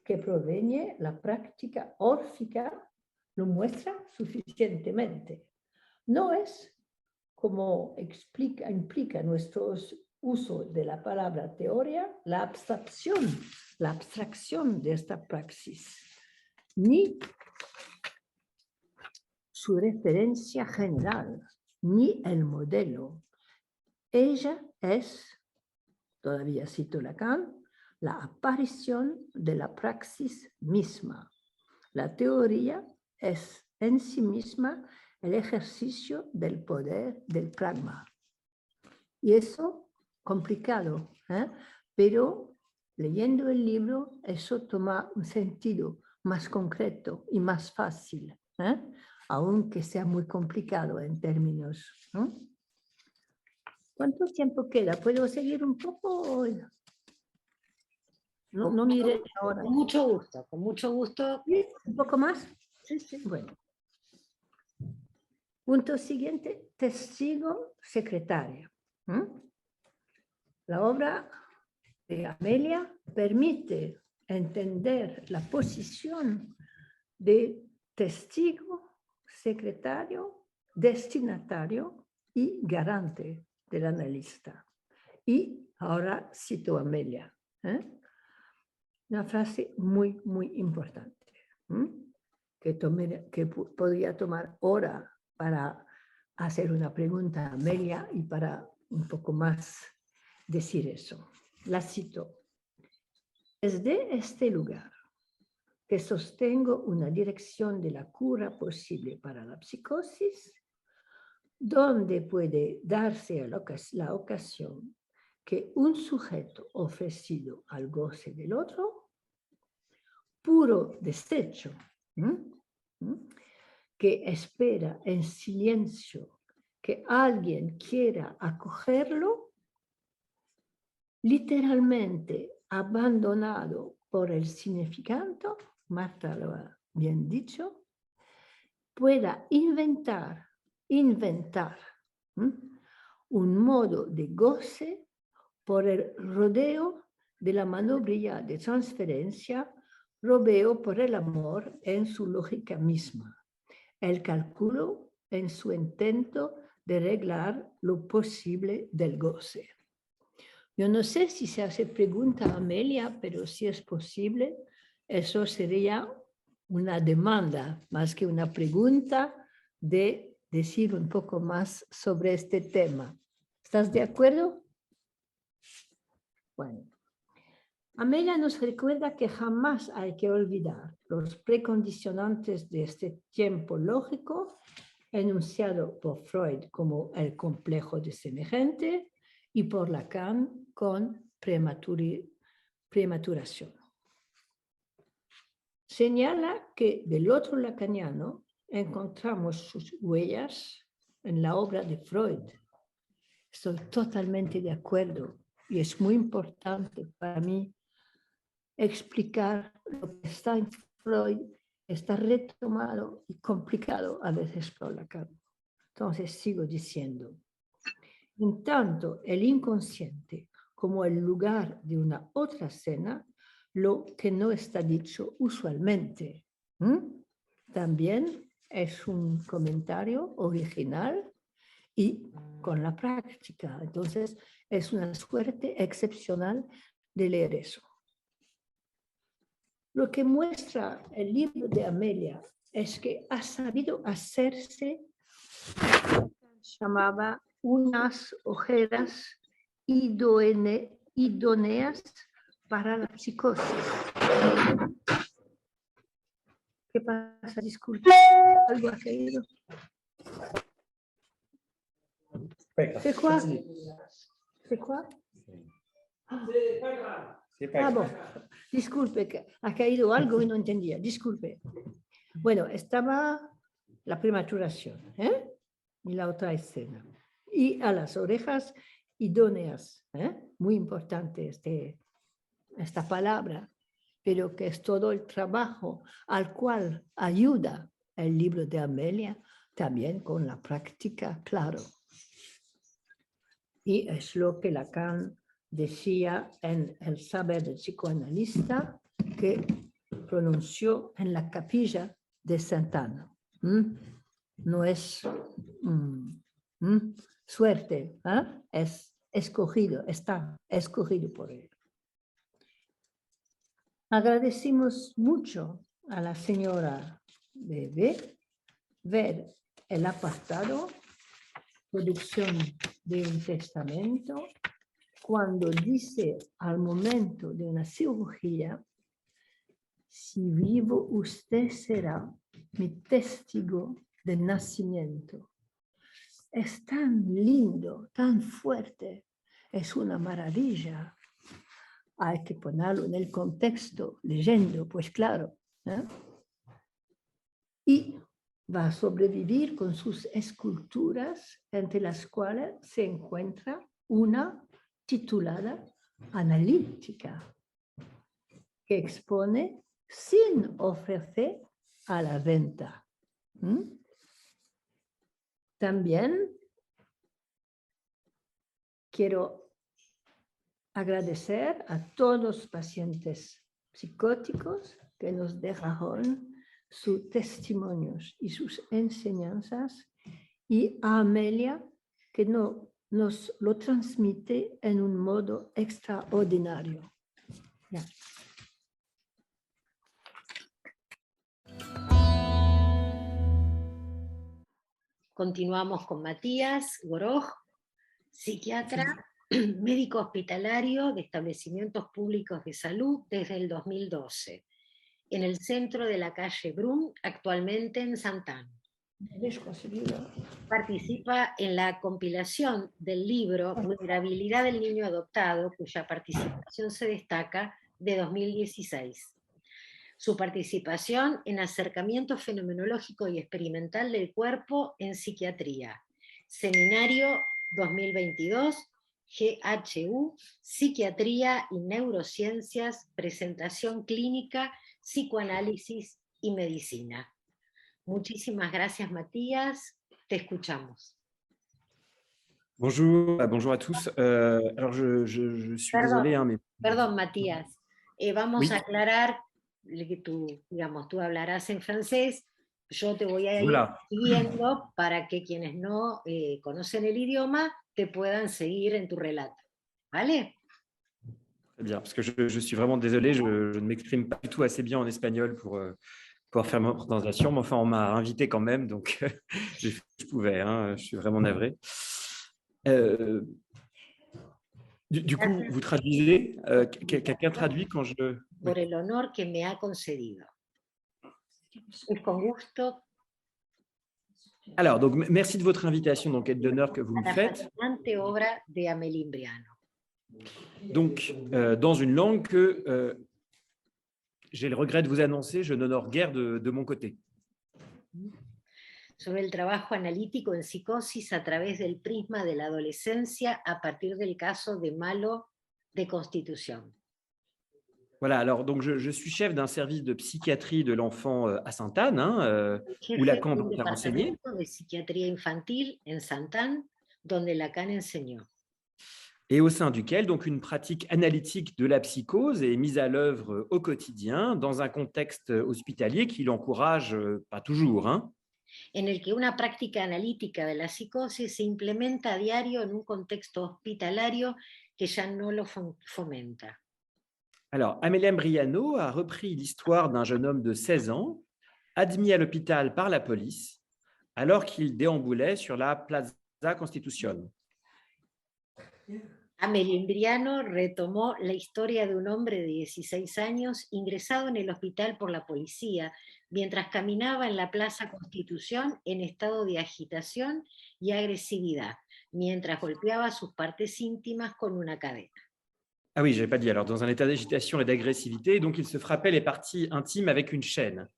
que proviene la práctica órfica, lo muestra suficientemente. No es, como implica nuestro uso de la palabra teoría, la abstracción de esta praxis, ni su referencia general, ni el modelo. Ella es, todavía cito Lacan, la aparición de la praxis misma. La teoría es en sí misma el ejercicio del poder del pragma. Y eso, complicado, pero leyendo el libro, eso toma un sentido más concreto y más fácil, aunque sea muy complicado en términos. ¿Cuánto tiempo queda? ¿Puedo seguir un poco? No mire ahora. Con mucho gusto, con mucho gusto. ¿Sí? ¿Un poco más? Sí, sí. Bueno. Punto siguiente, testigo secretario. La obra de Amelia permite entender la posición de testigo, secretario, destinatario y garante del analista. Y ahora cito a Amelia. Una frase muy, muy importante, que podría tomar hora para hacer una pregunta a Amelia y para un poco más decir eso. La cito. Desde este lugar, que sostengo una dirección de la cura posible para la psicosis, donde puede darse la ocasión que un sujeto ofrecido al goce del otro, puro desecho, que espera en silencio que alguien quiera acogerlo, literalmente abandonado por el significante, Marta lo ha bien dicho, pueda inventar un modo de goce por el rodeo de la manobrilla de transferencia, rodeo por el amor en su lógica misma, el cálculo en su intento de arreglar lo posible del goce. Yo no sé si se hace pregunta a Amelia, pero si es posible, eso sería una demanda más que una pregunta de decir un poco más sobre este tema. ¿Estás de acuerdo? Bueno. Amelia nos recuerda que jamás hay que olvidar los precondicionantes de este tiempo lógico enunciado por Freud como el complejo de semejante y por Lacan con prematuración. Señala que del otro lacaniano encontramos sus huellas en la obra de Freud. Estoy totalmente de acuerdo y es muy importante para mí explicar lo que está en Freud, está retomado y complicado a veces por Lacan. Entonces sigo diciendo, en tanto el inconsciente como el lugar de una otra escena, lo que no está dicho usualmente. También es un comentario original y con la práctica. Entonces es una suerte excepcional de leer eso. Lo que muestra el libro de Amelia es que ha sabido hacerse lo que llamaba unas ojeras idóneas para la psicosis. ¿Qué pasa? Disculpe, algo ha caído. ¿C'est quoi? ¿C'est quoi? Ah, bon. Disculpe, que ha caído algo y no entendía. Disculpe. Bueno, estaba la prematuración, y la otra escena. Y a las orejas idóneas, muy importante esta palabra, pero que es todo el trabajo al cual ayuda el libro de Amelia, también con la práctica, claro. Y es lo que Lacan decía en El saber del psicoanalista, que pronunció en la capilla de Sant'Anna. No es suerte, es escogido, está escogido por él. Agradecimos mucho a la señora de ver el apartado, producción de un testamento, cuando dice al momento de una cirugía, si vivo usted será mi testigo de nacimiento. Es tan lindo, tan fuerte, es una maravilla. Hay que ponerlo en el contexto, leyendo, pues claro. Y va a sobrevivir con sus esculturas, entre las cuales se encuentra una titulada Analítica, que expone sin ofrecer a la venta. También quiero agradecer a todos los pacientes psicóticos que nos dejaron sus testimonios y sus enseñanzas, y a Amelia, que nos lo transmite en un modo extraordinario. Ya. Continuamos con Matías Goroj, psiquiatra, médico hospitalario de establecimientos públicos de salud desde el 2012, en el centro de la calle Brun, actualmente en Santana. Participa en la compilación del libro Vulnerabilidad del niño adoptado, cuya participación se destaca, de 2016. Su participación en acercamiento fenomenológico y experimental del cuerpo en psiquiatría. Seminario 2022, GHU, Psiquiatría y Neurociencias, presentación clínica, psicoanálisis y medicina. Muchísimas gracias, Matías. Te escuchamos. Bonjour, bonjour à tous. Alors, je suis désolé, hein, mais... Perdón, Matías. Vamos Oui. a aclarar que tú hablarás en francés. Yo te voy a ir Voilà. siguiendo para que quienes no conocen el idioma te puedan seguir en tu relato. ¿Vale? Très bien, parce que je suis vraiment désolé, je ne m'exprime pas du tout assez bien en espagnol pour pouvoir faire ma présentation, mais enfin, on m'a invité quand même, donc j'ai fait ce que je pouvais, hein, je suis vraiment navré. Du coup, vous traduisez, quelqu'un traduit quand je... Por el honor que me ha concedido. Es con gusto. Alors, donc, merci de votre invitation, donc, et de l'honneur que vous me faites. La fascinante obra de Amélie Imbriano. Donc, dans une langue que j'ai le regret de vous annoncer, je n'honore guère de mon côté. Sobre el trabajo analítico en psicosis a través del prisma de la adolescencia a partir del caso de Malo de Constitución. Voilà, alors donc je suis chef d'un service de psychiatrie de l'enfant à Sainte-Anne, où Lacan a enseigné. De psiquiatría infantil en Sainte-Anne, donde Lacan enseñó. Et au sein duquel donc une pratique analytique de la psychose est mise à l'œuvre au quotidien dans un contexte hospitalier qui l'encourage pas toujours. En el que una práctica analítica de la psicosis se implementa a diario en un contexto hospitalario que ya no lo fomenta. Alors, Amélie Imbriano a repris l'histoire d'un jeune homme de 16 ans, admis à l'hôpital par la police, alors qu'il déambulait sur la Plaza Constitución. Amélie Imbriano retomó la historia de un hombre de 16 años ingresado en el hospital por la policía mientras caminaba en la Plaza Constitución en estado de agitación y agresividad, mientras golpeaba sus partes íntimas con una cadena. Ah oui, je n'avais pas dit. Alors, dans un état d'agitation et d'agressivité, donc il se frappait les parties intimes avec une chaîne.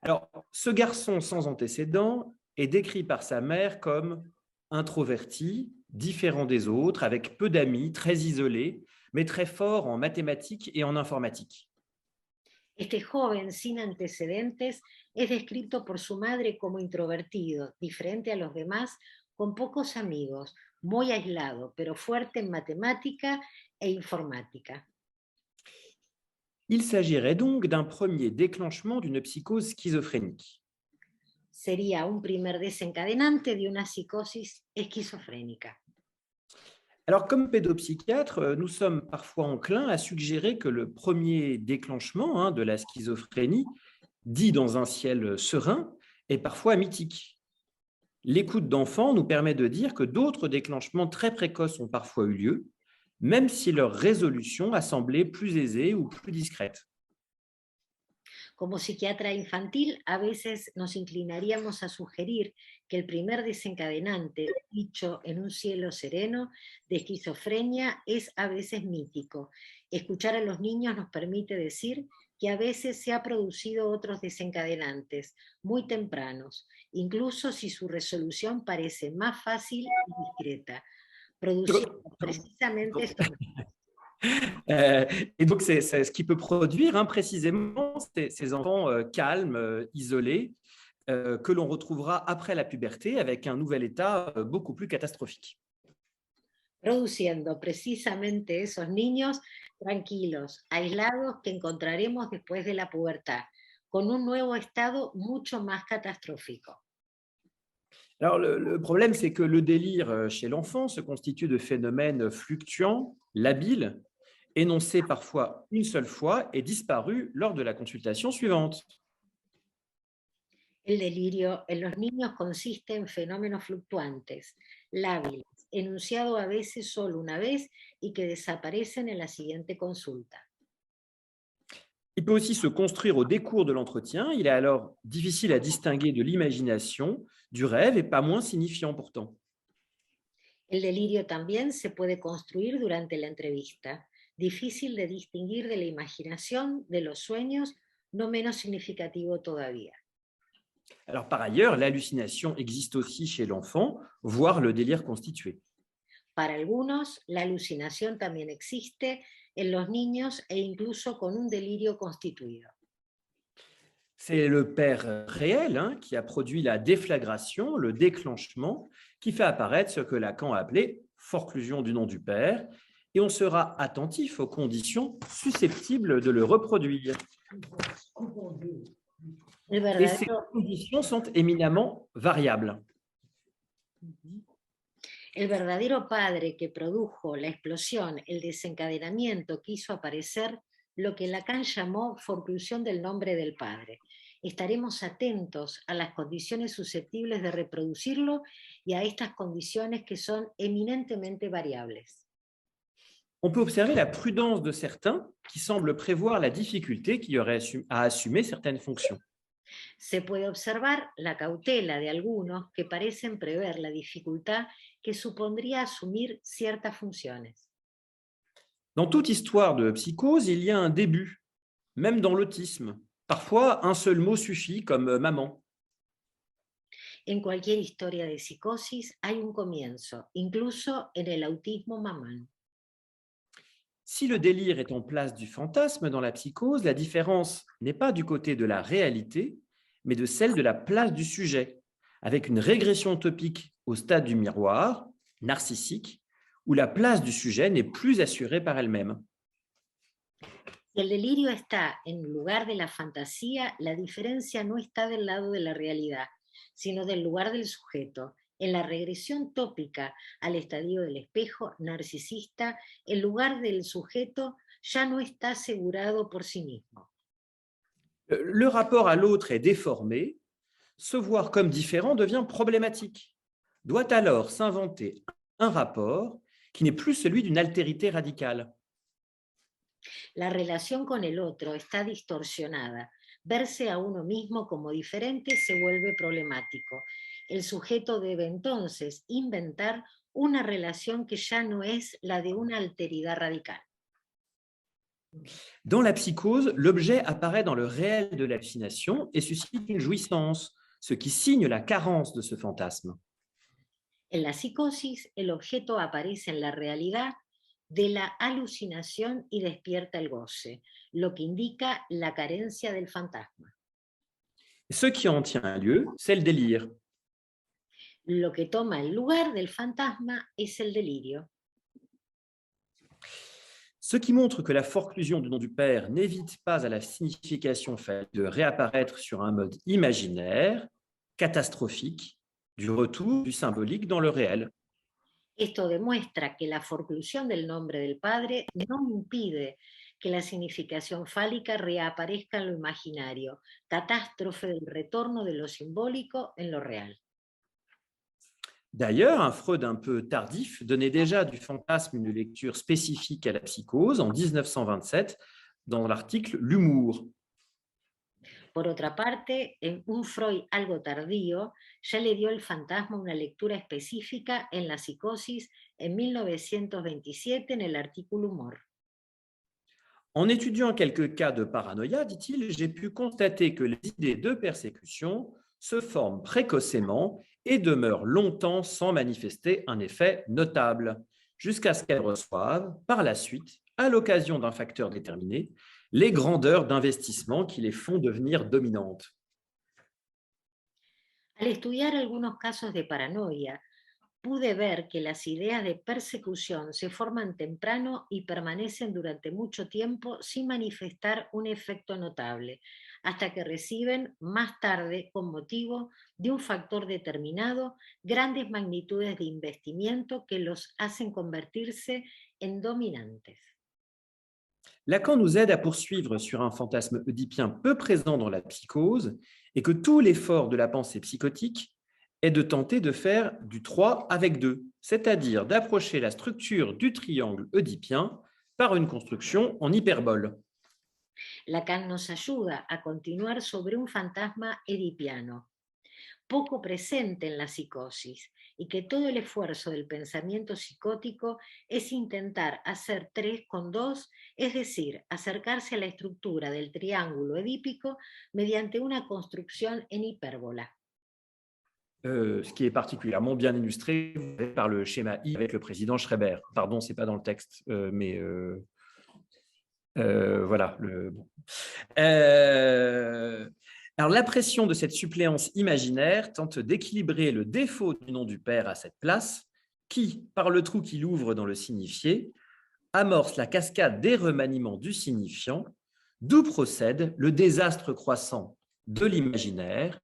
Alors, ce garçon sans antécédent est décrit par sa mère comme introverti, différent des autres, avec peu d'amis, très isolé, mais très fort en mathématiques et en informatique. Este joven sin antecedentes es descrito por su madre como introvertido, diferente a los demás, con pocos amigos, muy aislado, pero fuerte en matemática e informática. Il s'agirait donc d'un premier déclenchement d'une psychose schizophrénique. Sería un primer desencadenante de una psicosis esquizofrénica. Alors, comme pédopsychiatre, nous sommes parfois enclins à suggérer que le premier déclenchement de la schizophrénie, dit dans un ciel serein, est parfois mythique. L'écoute d'enfants nous permet de dire que d'autres déclenchements très précoces ont parfois eu lieu, même si leur résolution a semblé plus aisée ou plus discrète. Como psiquiatra infantil, a veces nos inclinaríamos a sugerir que el primer desencadenante, dicho en un cielo sereno, de esquizofrenia es a veces mítico. Escuchar a los niños nos permite decir que a veces se ha producido otros desencadenantes muy tempranos, incluso si su resolución parece más fácil y discreta, produciendo precisamente estos. Et donc, c'est ce qui peut produire précisément ces enfants calmes, isolés, que l'on retrouvera après la puberté avec un nouvel état beaucoup plus catastrophique. Produciendo precisamente esos niños tranquilos, aislados, que encontraremos después de la pubertad, con un nuevo estado mucho más catastrófico. Alors, le problème, c'est que le délire chez l'enfant se constitue de phénomènes fluctuants, labiles, énoncés parfois une seule fois et disparus lors de la consultation suivante. El delirio en los niños consiste en fenómenos fluctuantes, lábiles, enunciado a veces solo una vez y que desaparecen en la siguiente consulta. Il peut aussi se construire au décours de l'entretien. Il est alors difficile à distinguer de l'imagination, du rêve et pas moins signifiant pourtant. El delirio también se puede construir durante la entrevista, difícil de distinguir de la imaginación, de los sueños, no menos significativo todavía. Alors, par ailleurs, l'hallucination existe aussi chez l'enfant, voire le délire constitué. Para algunos, la alucinación también existe en los niños e incluso con un delirio constituido. C'est le père réel qui a produit la déflagration, le déclenchement, qui fait apparaître ce que Lacan a appelé forclusion du nom du père, et on sera attentif aux conditions susceptibles de le reproduire. Et ces conditions sont éminemment variables. El verdadero padre que produjo la explosión, el desencadenamiento que hizo aparecer lo que Lacan llamó forclusión del nombre del padre. Estaremos atentos a las condiciones susceptibles de reproducirlo y a estas condiciones que son eminentemente variables. On peut observer la prudence de certains qui semblent prévoir la difficulté qu'il y aurait à assumer certaines fonctions. Se puede observar la cautela de algunos que parecen prever la dificultad que supondría asumir ciertas funciones. Dans toute histoire de psychose, il y a un début, même dans l'autisme. Parfois, un seul mot suffit, comme maman. En cualquier historia de psicosis hay un comienzo, incluso en el autismo mamán. Si le délire est en place du fantasme dans la psychose, la différence n'est pas du côté de la réalité, mais de celle de la place du sujet, avec une régression topique au stade du miroir, narcissique, où la place du sujet n'est plus assurée par elle-même. Si el delirio está en lugar de la fantasía, la diferencia no está del lado de la realidad, sino del lugar del sujeto. En la regresión tópica al estadio del espejo narcisista, el lugar del sujeto ya no está asegurado por sí mismo. Le rapport à l'autre est déformé, se voir comme différent devient problématique. Doit alors s'inventer un rapport qui n'est plus celui d'une altérité radicale. La relación con el otro está distorsionada. Verse a uno mismo como diferente se vuelve problemático. El sujeto debe entonces inventar una relación que ya no es la de una alteridad radical. Dans la psychose, l'objet apparaît dans le réel de l'hallucination et suscite une jouissance, ce qui signe la carence de ce fantasme. En la psicosis, el objeto aparece en la realidad de la alucinación y despierta el goce, lo que indica la carencia del fantasma. Ce qui en tient lieu, c'est le délire. Lo que toma el lugar del fantasma es el delirio. Ce qui montre que la forclusion du nom du père n'évite pas à la signification faite de réapparaître sur un mode imaginaire, catastrophique, du retour du symbolique dans le réel. Esto demuestra que la forclusión del nombre del padre no impide que la significación fálica reaparezca en lo imaginario, catástrofe del retorno de lo simbólico en lo real. D'ailleurs, un Freud un peu tardif donnait déjà du fantasme une lecture spécifique à la psychose en 1927 dans l'article « L'humour ». Por otra parte, un Freud algo tardío ya le dio el fantasma una lectura específica en la psicosis en 1927 en el artículo Humor. En étudiant quelques cas de paranoïa, dit-il, j'ai pu constater que les idées de persécution se forment précocement et demeurent longtemps sans manifester un effet notable, jusqu'à ce qu'elles reçoivent, par la suite, à l'occasion d'un facteur déterminé, les grandeurs d'investissement qui les font devenir dominantes. Al estudiar algunos casos de paranoia, pude ver que las ideas de persecución se forman temprano y permanecen durante mucho tiempo sin manifestar un efecto notable, hasta que reciben más tarde, con motivo de un factor determinado, grandes magnitudes de investimiento que los hacen convertirse en dominantes. Lacan nous aide à poursuivre sur un fantasme oedipien peu présent dans la psychose et que tout l'effort de la pensée psychotique est de tenter de faire du 3 avec 2, c'est-à-dire d'approcher la structure du triangle oedipien par une construction en hyperbole. Lacan nos ayuda a continuar sobre un fantasma edipiano, poco presente en la psicosis, y que todo el esfuerzo del pensamiento psicótico es intentar hacer 3 con 2, es decir, acercarse a la estructura del triángulo edípico mediante una construcción en hipérbola. Ce qui est particulièrement bien illustré par le schéma I avec le président Schreiber. Pardon, ce n'est pas dans le texte, mais voilà. Alors, la pression de cette suppléance imaginaire tente d'équilibrer le défaut du nom du père à cette place, qui, par le trou qu'il ouvre dans le signifié, amorce la cascade des remaniements du signifiant, d'où procède le désastre croissant de l'imaginaire,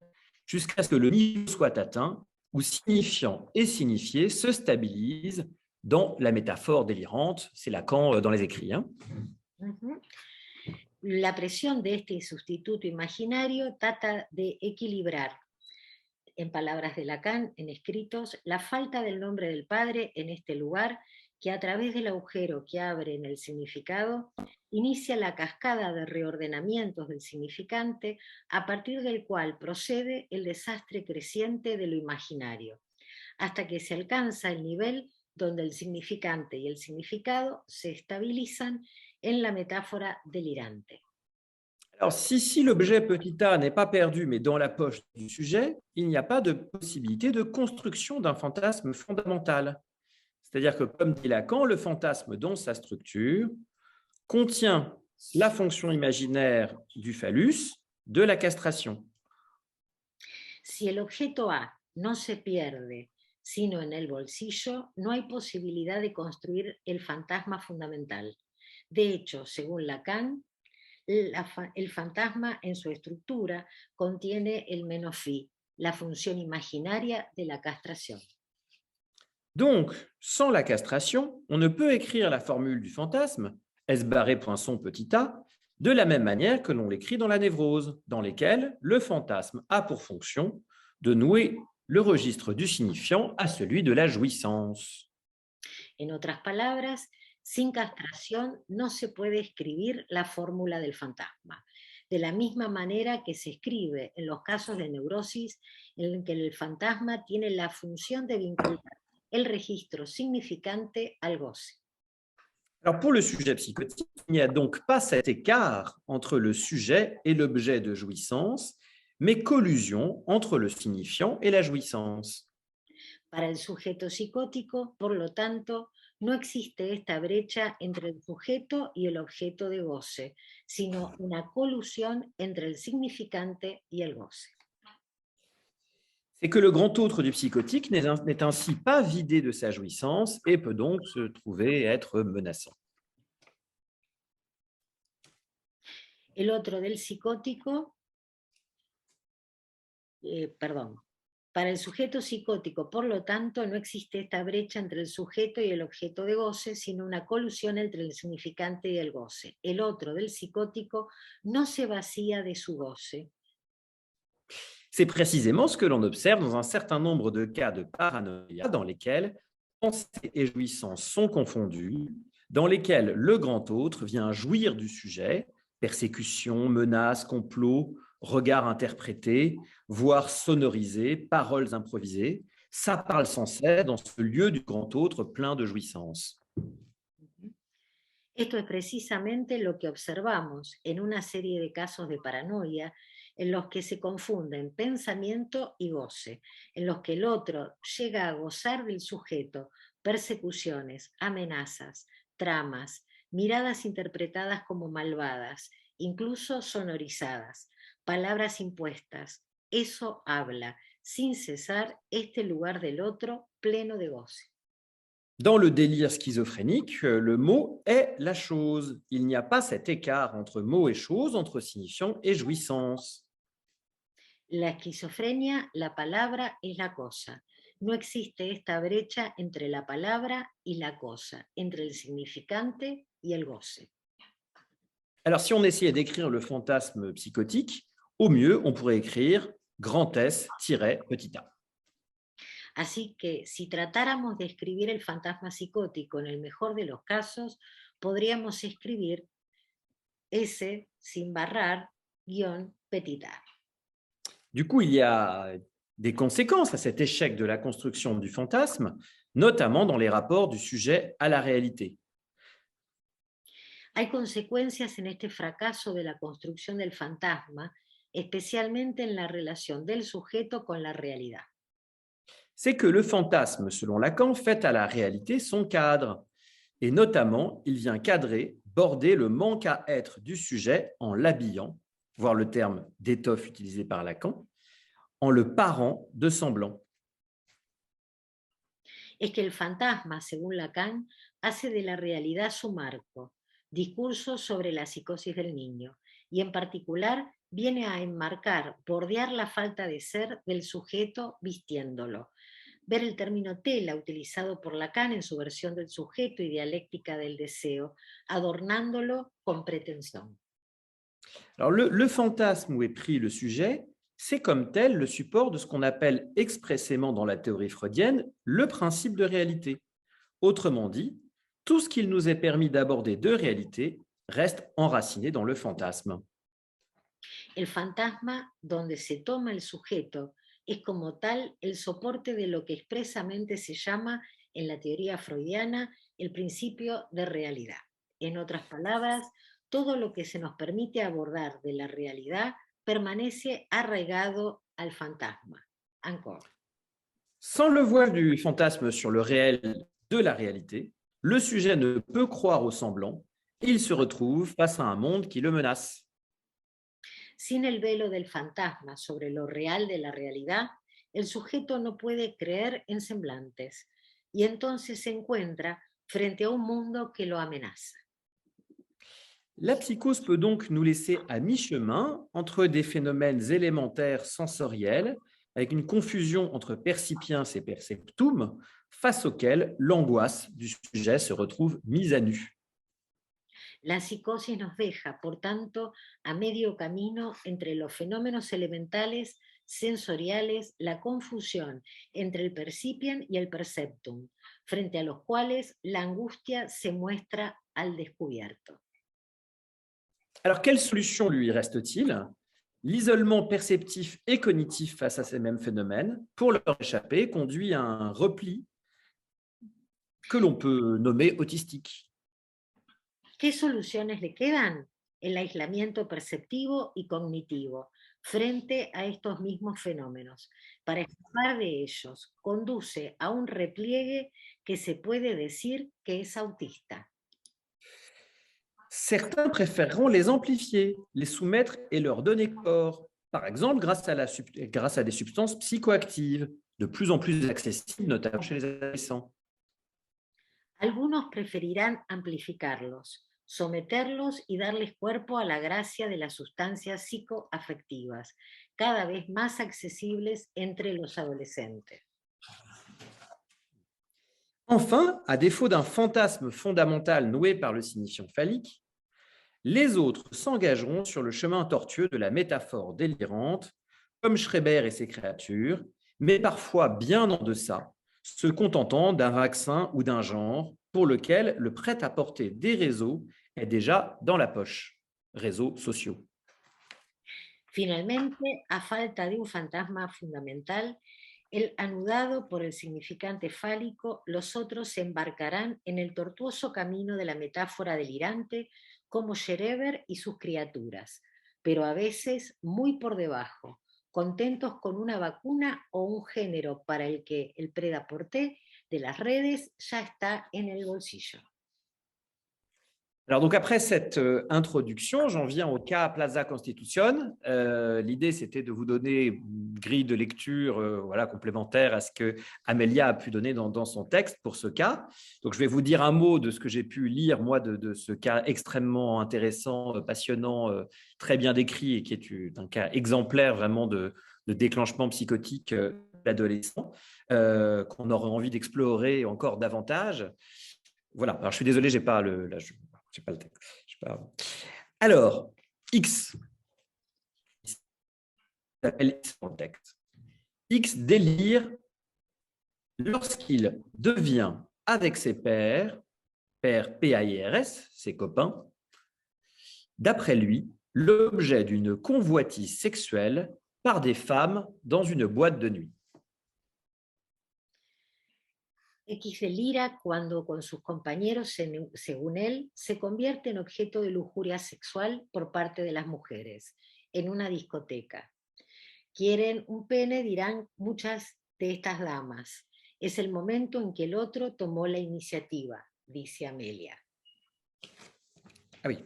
jusqu'à ce que le niveau soit atteint, où signifiant et signifié se stabilisent dans la métaphore délirante. C'est Lacan dans les écrits. Hein. La presión de este sustituto imaginario trata de equilibrar, en palabras de Lacan, en escritos, la falta del nombre del padre en este lugar, que a través del agujero que abre en el significado, inicia la cascada de reordenamientos del significante, a partir del cual procede el desastre creciente de lo imaginario, hasta que se alcanza el nivel donde el significante y el significado se estabilizan en la métaphore délirante. Alors, si l'objet petit a n'est pas perdu, mais dans la poche du sujet, il n'y a pas de possibilité de construction d'un fantasme fondamental. C'est-à-dire que, comme dit Lacan, le fantasme dans sa structure contient la fonction imaginaire du phallus de la castration. Si el objeto A no se pierde, sino en el bolsillo, no hay posibilidad de construir el fantasma fundamental. De hecho, según Lacan, el fantasma en su estructura contiene el menos phi, la función imaginaria de la castración. Donc, sans la castration, on ne peut écrire la formule du fantasme, S barré poinçon petit a, de la même manière que l'on l'écrit dans la névrose, dans lesquelles le fantasme a pour fonction de nouer le registre du signifiant à celui de la jouissance. En otras palabras, sin castración no se puede escribir la fórmula del fantasma, de la misma manera que se escribe en los casos de neurosis en que el fantasma tiene la función de vincular el registro significante al goce. Alors pour le sujet psychotique, il n'y a donc pas cet écart entre le sujet et l'objet de jouissance, mais collusion entre le signifiant et la jouissance. Para el sujeto psicótico, por lo tanto, no existe esta brecha entre el sujeto y el objeto de goce, sino una colusión entre el significante y el goce. C'est que le grand autre du psychotique n'est ainsi pas vidé de sa jouissance et peut donc se trouver être menaçant. El otro del psicótico, para el sujeto psicótico, por lo tanto, no existe esta brecha entre el sujeto y el objeto de goce, sino una colusión entre el significante y el goce. El otro del psicótico no se vacía de su goce. C'est précisément ce que l'on observe dans un certain nombre de cas de paranoïa dans lesquels pensée et jouissance sont confondues, dans lesquels le grand autre vient jouir du sujet, persécution, menace, complot, Regards interprétés, voix sonorisées, paroles improvisées. Ça parle sans cesse dans ce lieu du grand autre plein de jouissance. Esto es precisamente lo que observamos en una serie de casos de paranoia en los que se confunden pensamiento y goce, en los que el otro llega a gozar del sujeto, persecuciones, amenazas, tramas, miradas interpretadas como malvadas, incluso sonorizadas, palabras impuestas. Eso habla, sin cesar, este lugar del otro pleno de goce. Dans le délire schizophrénique, le mot est la chose. Il n'y a pas cet écart entre mot et chose, entre signifiant et jouissance. La esquizofrenia, la palabra es la cosa. No existe esta brecha entre la palabra y la cosa, entre el significante y el goce. Alors, si on essayait d'écrire le fantasme psychotique, au mieux, on pourrait écrire grand S-petit a. Así que si tratáramos de escribir el fantasma psicótico en el mejor de los casos, podríamos escribir S sin barrar, guión, petit a. Du coup, il y a des conséquences à cet échec de la construction du fantasme, notamment dans les rapports du sujet à la réalité. Hay consecuencias en este fracaso de la construcción del fantasma, especialmente en la relación del sujeto con la realidad. C'est que le fantasme, selon Lacan, fait à la réalité son cadre. Et notamment, il vient cadrer, border le manque à être du sujet en l'habillant, voir le terme d'étoffe utilisé par Lacan, en le parant de semblant. Es que el fantasma, según Lacan, hace de la realidad su marco, discurso sobre la psicosis del niño, y en particular viene a enmarcar, bordear la falta de ser del sujeto vistiéndolo. Ver el término tela utilizado por Lacan en su versión del sujeto y dialéctica del deseo, adornándolo con pretensión. Alors, le fantasme où est pris le sujet, c'est comme tel le support de ce qu'on appelle expressément dans la théorie freudienne le principe de réalité. Autrement dit, tout ce qu'il nous est permis d'aborder de réalité reste enraciné dans le fantasme. El fantasma, donde se toma el sujeto, es como tal el soporte de lo que expresamente se llama en la teoría freudiana el principio de realidad. En otras palabras, todo lo que se nos permite abordar de la realidad permanece arraigado al fantasma. Encore. Sans le voile du fantasme sur le réel de la réalité, le sujet ne peut croire au semblant et il se retrouve face à un monde qui le menace. Sin el velo del fantasma sobre lo real de la realidad, el sujeto no puede creer en semblantes y entonces se encuentra frente a un mundo que lo amenaza. La psychose peut donc nous laisser à mi-chemin entre des phénomènes élémentaires sensoriels, avec une confusion entre percipiens et perceptum, face auxquels l'angoisse du sujet se retrouve mise à nu. La psicosis nos deja, por tanto, a medio camino entre los fenómenos elementales, sensoriales, la confusión entre el percipien y el perceptum, frente a los cuales la angustia se muestra al descubierto. Alors, quelle solution lui reste-t-il? L'isolement perceptif et cognitif face à ces mêmes phénomènes, pour leur échapper, conduit à un repli que l'on peut nommer autistique. ¿Qué soluciones le quedan? El aislamiento perceptivo y cognitivo frente a estos mismos fenómenos. Para escapar de ellos, conduce a un repliegue que se puede decir que es autista. Certains préféreront les amplifier, les soumettre et leur donner corps, par exemple grâce à des substances psychoactives, de plus en plus accessibles, notamment chez les adolescents. Algunos preferirán amplificarlos, someterlos y darles cuerpo a la gracia de las sustancias psicoafectivas, cada vez más accesibles entre los adolescentes. Enfin, à défaut d'un fantasme fondamental noué par le signifiant phallique, les autres s'engageront sur le chemin tortueux de la métaphore délirante, comme Schreber et ses créatures, mais parfois bien en deçà, se contentant d'un vaccin ou d'un genre pour lequel le prêt-à-porter des réseaux est déjà dans la poche, réseaux sociaux. Finalmente, a falta de un fantasma fundamental, el anudado por el significante fálico, los otros se embarcarán en el tortuoso camino de la metáfora delirante como Schereber y sus criaturas, pero a veces muy por debajo, contentos con una vacuna o un género para el que el prêt-à-porter de las redes ya está en el bolsillo. Alors donc après cette introduction, j'en viens au cas Plaza Constitution. L'idée, c'était de vous donner une grille de lecture voilà, complémentaire à ce que Amelia a pu donner dans son texte pour ce cas. Donc je vais vous dire un mot de ce que j'ai pu lire, moi, de ce cas extrêmement intéressant, passionnant, très bien décrit et qui est un cas exemplaire vraiment de déclenchement psychotique de l'adolescent, qu'on aurait envie d'explorer encore davantage. Voilà, alors je suis désolé, j'ai pas le texte. Alors, X s'appelle X dans le texte. X délire lorsqu'il devient avec ses pairs PAIRS, ses copains, d'après lui, l'objet d'une convoitise sexuelle par des femmes dans une boîte de nuit. X delira cuando con sus compañeros, según él, se convierte en objeto de lujuria sexual por parte de las mujeres, en una discoteca. Quieren un pene, dirán muchas de estas damas. Es el momento en que el otro tomó la iniciativa, dice Amelia. Ah oui.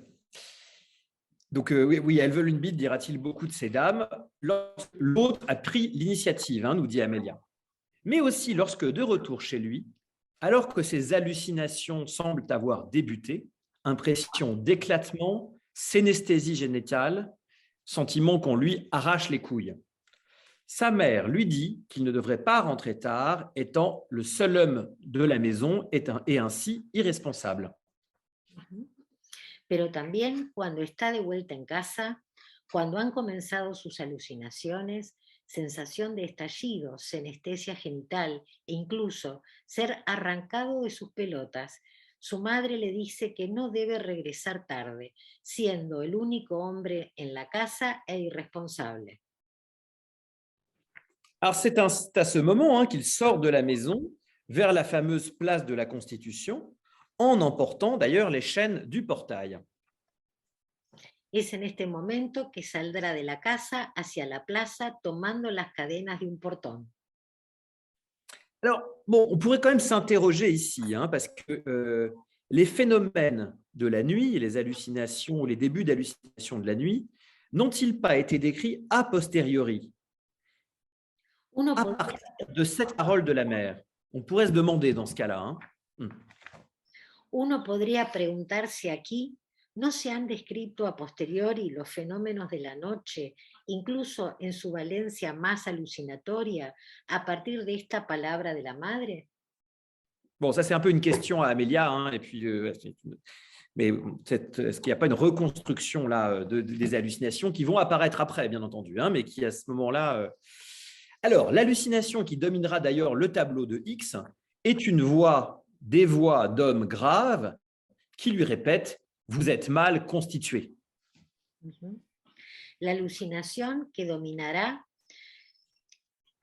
Donc oui, elles veulent une bite, dira-t-il beaucoup de ces dames. L'autre a pris l'initiative, nous dit Amelia. Mais aussi lorsque, de retour chez lui, alors que ses hallucinations semblent avoir débuté, impression d'éclatement, synesthésie génitale, sentiment qu'on lui arrache les couilles. Sa mère lui dit qu'il ne devrait pas rentrer tard, étant le seul homme de la maison et ainsi irresponsable. Pero también cuando está de vuelta en casa, cuando han comenzado sus alucinaciones, sensación de estallido, senestesia genital e incluso ser arrancado de sus pelotas, su madre le dice que no debe regresar tarde, siendo el único hombre en la casa e irresponsable. Alors c'est à ce moment qu'il sort de la maison vers la fameuse place de la Constitution, en emportant d'ailleurs les chaînes du portail. Es en este momento que saldrá de la casa hacia la plaza tomando las cadenas de un portón. Alors, bon, on pourrait quand même s'interroger ici, parce que les phénomènes de la nuit, les hallucinations ou les débuts d'hallucinations de la nuit, n'ont-ils pas été décrits a posteriori, à partir de cette parole de la mère? On pourrait se demander dans ce cas-là. Uno podría preguntarse aquí, ¿no se han descrito a posteriori los fenómenos de la noche, incluso en su valencia más alucinatoria, a partir de esta palabra de la madre? Bon, ça c'est un peu une question à Amelia, et puis, mais est-ce qu'il n'y a pas une reconstruction là des hallucinations qui vont apparaître après, bien entendu, mais qui à ce moment-là... Alors, l'hallucination qui dominera d'ailleurs le tableau de X est une voix, des voix d'hommes graves qui lui répètent « Vous êtes mal constitué ». La alucinación que dominará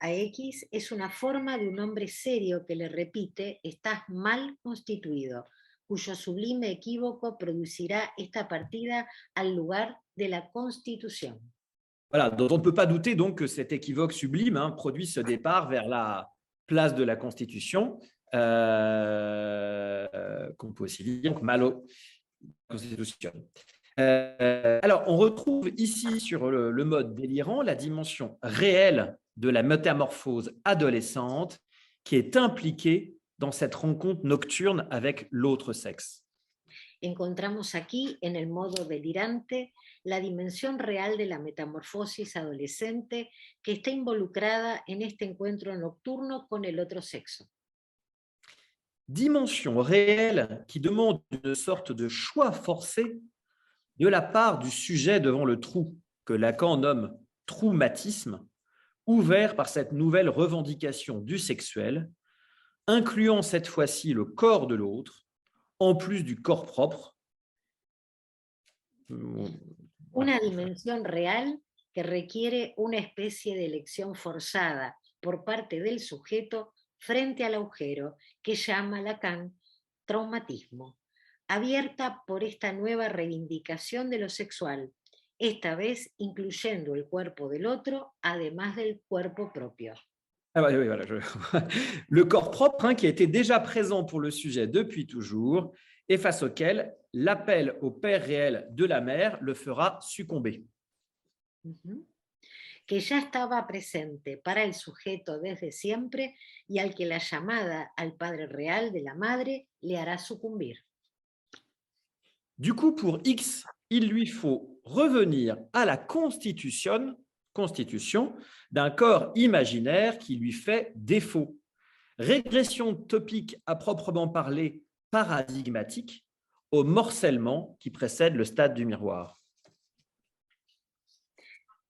a X es una forma de un hombre serio que le repite «Estás mal constituido», cuyo sublime equívoco producirá esta partida al lugar de la Constitución. Voilà, dont on ne peut pas douter donc que cet équivoque sublime produit ce départ vers la place de la Constitution, qu'on peut aussi dire donc malo Constitution. Alors, on retrouve ici sur le mode délirant la dimension réelle de la métamorphose adolescente qui est impliquée dans cette rencontre nocturne avec l'autre sexe. Encontramos aquí, en el modo delirante, la dimensión real de la metamorfosis adolescente que está involucrada en este encuentro nocturno con el otro sexo. Dimension réelle qui demande une sorte de choix forcé de la part du sujet devant le trou, que Lacan nomme traumatisme, ouvert par cette nouvelle revendication du sexuel, incluant cette fois-ci le corps de l'autre, en plus du corps propre. Una dimensión real que requiere una especie de elección forzada por parte del sujeto frente al agujero que llama Lacan traumatismo, abierta por esta nueva reivindicación de lo sexual, esta vez incluyendo el cuerpo del otro, además del cuerpo propio. Ah oui, voilà, le corps propre, hein, qui a été déjà présent pour le sujet depuis toujours et face auquel l'appel au père réel de la mère le fera succomber. Que ya estaba presente para el sujeto desde siempre y al que la llamada al padre real de la madre le hará sucumbir. Du coup, pour X, il lui faut revenir à la constitution d'un corps imaginaire qui lui fait défaut. Régression topique à proprement parler paradigmatique au morcellement qui précède le stade du miroir.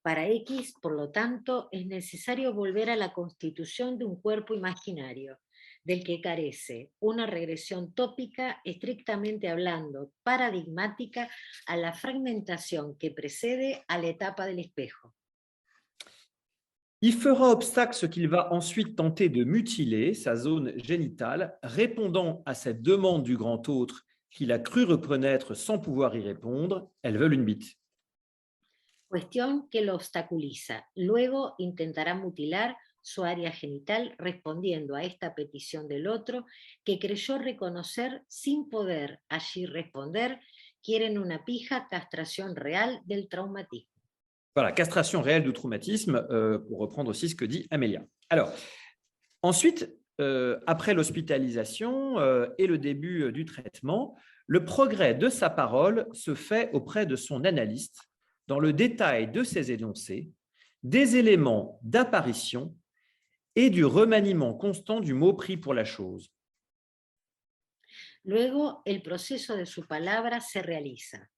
Para X, por lo tanto, es necesario volver a la constitución de un cuerpo imaginario, del que carece una regresión tópica, estrictamente hablando, paradigmática, a la fragmentación que precede a la etapa del espejo. Il fera obstacle ce qu'il va ensuite tenter de mutiler, sa zone génitale, répondant à cette demande du grand autre qu'il a cru reconnaître sans pouvoir y répondre, elles veulent une bite. Cuestión que lo obstaculiza. Luego intentará mutilar su área genital respondiendo a esta petición del otro que creyó reconocer sin poder allí responder. Quieren una pija, castración real del traumatismo. Voilà, castration réelle du traumatisme, pour reprendre aussi ce que dit Amélia. Alors, ensuite, après l'hospitalisation et le début du traitement, le progrès de sa parole se fait auprès de son analyste dans le détail de ses énoncés, des éléments d'apparition et du remaniement constant du mot pris pour la chose. Luego, el proceso de su palabra se realiza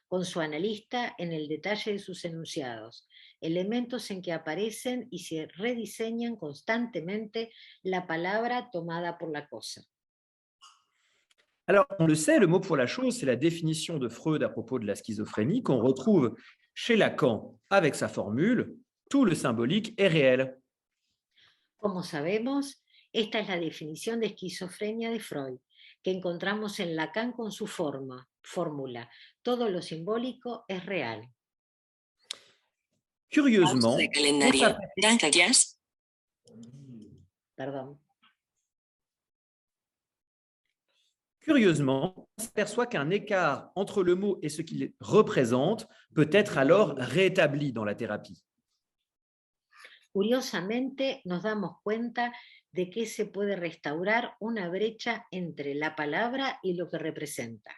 con su analista en el detalle de sus enunciados, elementos en que aparecen y se rediseñan constantemente la palabra tomada por la cosa. Alors, on le sait, le mot pour la chose, c'est la définition de Freud à propos de la schizophrénie qu'on retrouve chez Lacan avec sa formule « tout le symbolique est réel ». Como sabemos, esta es la definición de esquizofrenia de Freud, que encontramos en Lacan con su fórmula. Todo lo simbólico es real. Curieusement, Perdón. Curieusement, on s'aperçoit qu'un écart entre le mot et ce qu'il représente peut être alors rétabli dans la thérapie. Curiosamente, nos damos cuenta de que se puede restaurar una brecha entre la palabra y lo que representa.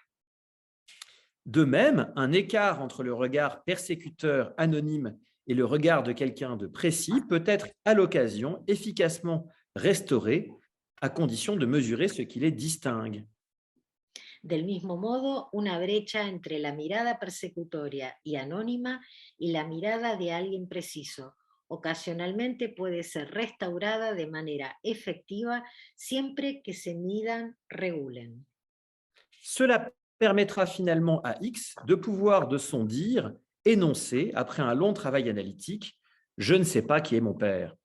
De même, un écart entre le regard persécuteur anonyme et le regard de quelqu'un de précis peut être à l'occasion efficacement restauré à condition de mesurer ce qui les distingue. Del mismo modo, una brecha entre la mirada persecutoria y anónima y la mirada de alguien preciso ocasionalmente puede ser restaurada de manera efectiva siempre que se midan, regulen. Cela permettra finalement à X de pouvoir de son dire énoncer, après un long travail analytique, « Je ne sais pas qui est mon père ».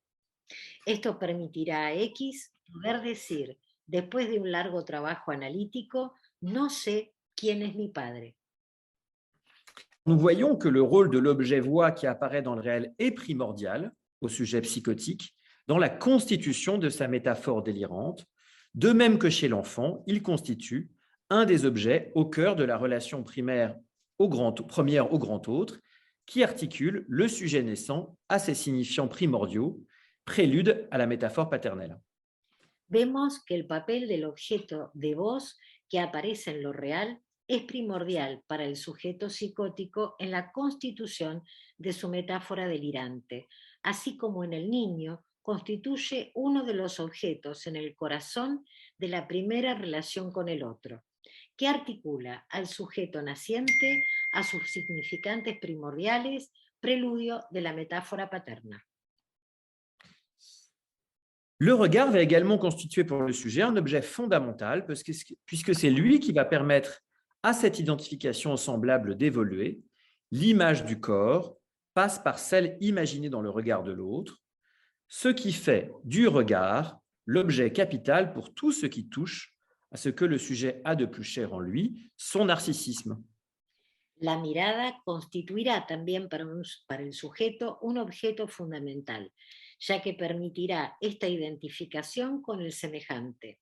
Esto permitirá a X poder decir, después de un largo trabajo analítico, no sé quién es mi padre. Nous voyons que le rôle de l'objet voix qui apparaît dans le réel est primordial au sujet psychotique dans la constitution de sa métaphore délirante, de même que chez l'enfant, il constitue un des objets au cœur de la relation première au grand autre, qui articule le sujet naissant à ses signifiants primordiaux, prélude à la métaphore paternelle. Vemos que el papel del objeto de voz que aparece en lo real es primordial para el sujeto psicótico en la constitución de su metáfora delirante, así como en el niño constituye uno de los objetos en el corazón de la primera relación con el otro, que articula al sujeto naciente a sus significantes primordiales, preludio de la metáfora paterna. Le regard va également constituer pour le sujet un objet fondamental puisque c'est lui qui va permettre à cette identification semblable d'évoluer, l'image du corps, passe par celle imaginée dans le regard de l'autre, ce qui fait du regard l'objet capital pour tout ce qui touche à ce que le sujet a de plus cher en lui, son narcissisme. La mirada constituirá también para el sujeto un objeto fundamental, ya que permitirá esta identificación con el semejante.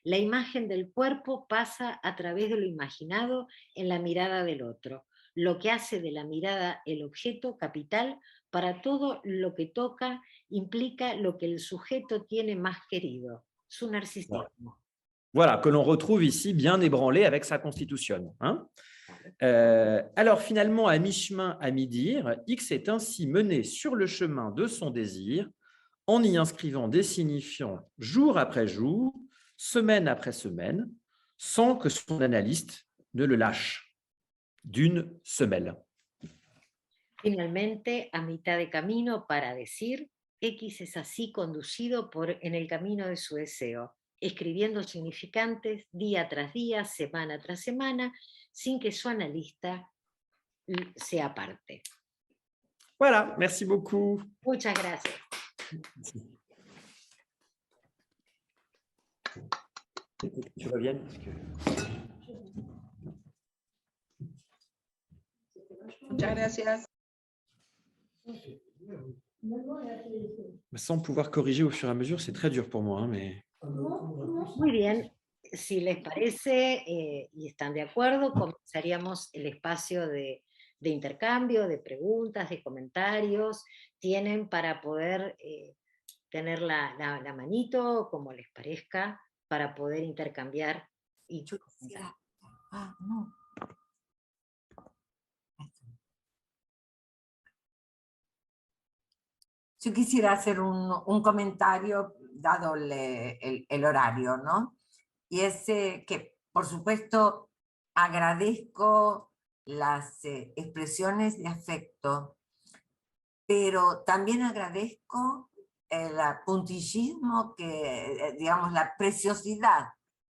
La imagen del cuerpo pasa a través de lo imaginado en la mirada del otro, lo que hace de la mirada el objeto capital para todo lo que toca, implica lo que el sujeto tiene más querido, su narcisismo. Voilà, que l'on retrouve ici bien ébranlé avec sa constitution. Hein. Alors finalement, à mi-chemin, à mi-dire, X est ainsi mené sur le chemin de son désir en y inscrivant des signifiants jour après jour, semaine après semaine, sans que son analyste ne le lâche d'une semelle. Finalmente, a mitad de camino para decir, X es así conducido en el camino de su deseo, escribiendo significantes día tras día, semana tras semana, sin que su analista se aparte. Voilà, merci beaucoup. Muchas gracias. Tu reviens. Muchas gracias. Sans pouvoir corriger au fur et à mesure, c'est très dur pour moi, hein, mais... Muy bien, si les parece y están de acuerdo, comenzaríamos el espacio de intercambio, de preguntas, de comentarios. Tienen para poder tener la manito, como les parezca, para poder intercambiar. Y Yo quisiera... no. Yo quisiera hacer un comentario, dado el horario, ¿no? Y es que, por supuesto, agradezco las expresiones de afecto, pero también agradezco el puntillismo, digamos, la preciosidad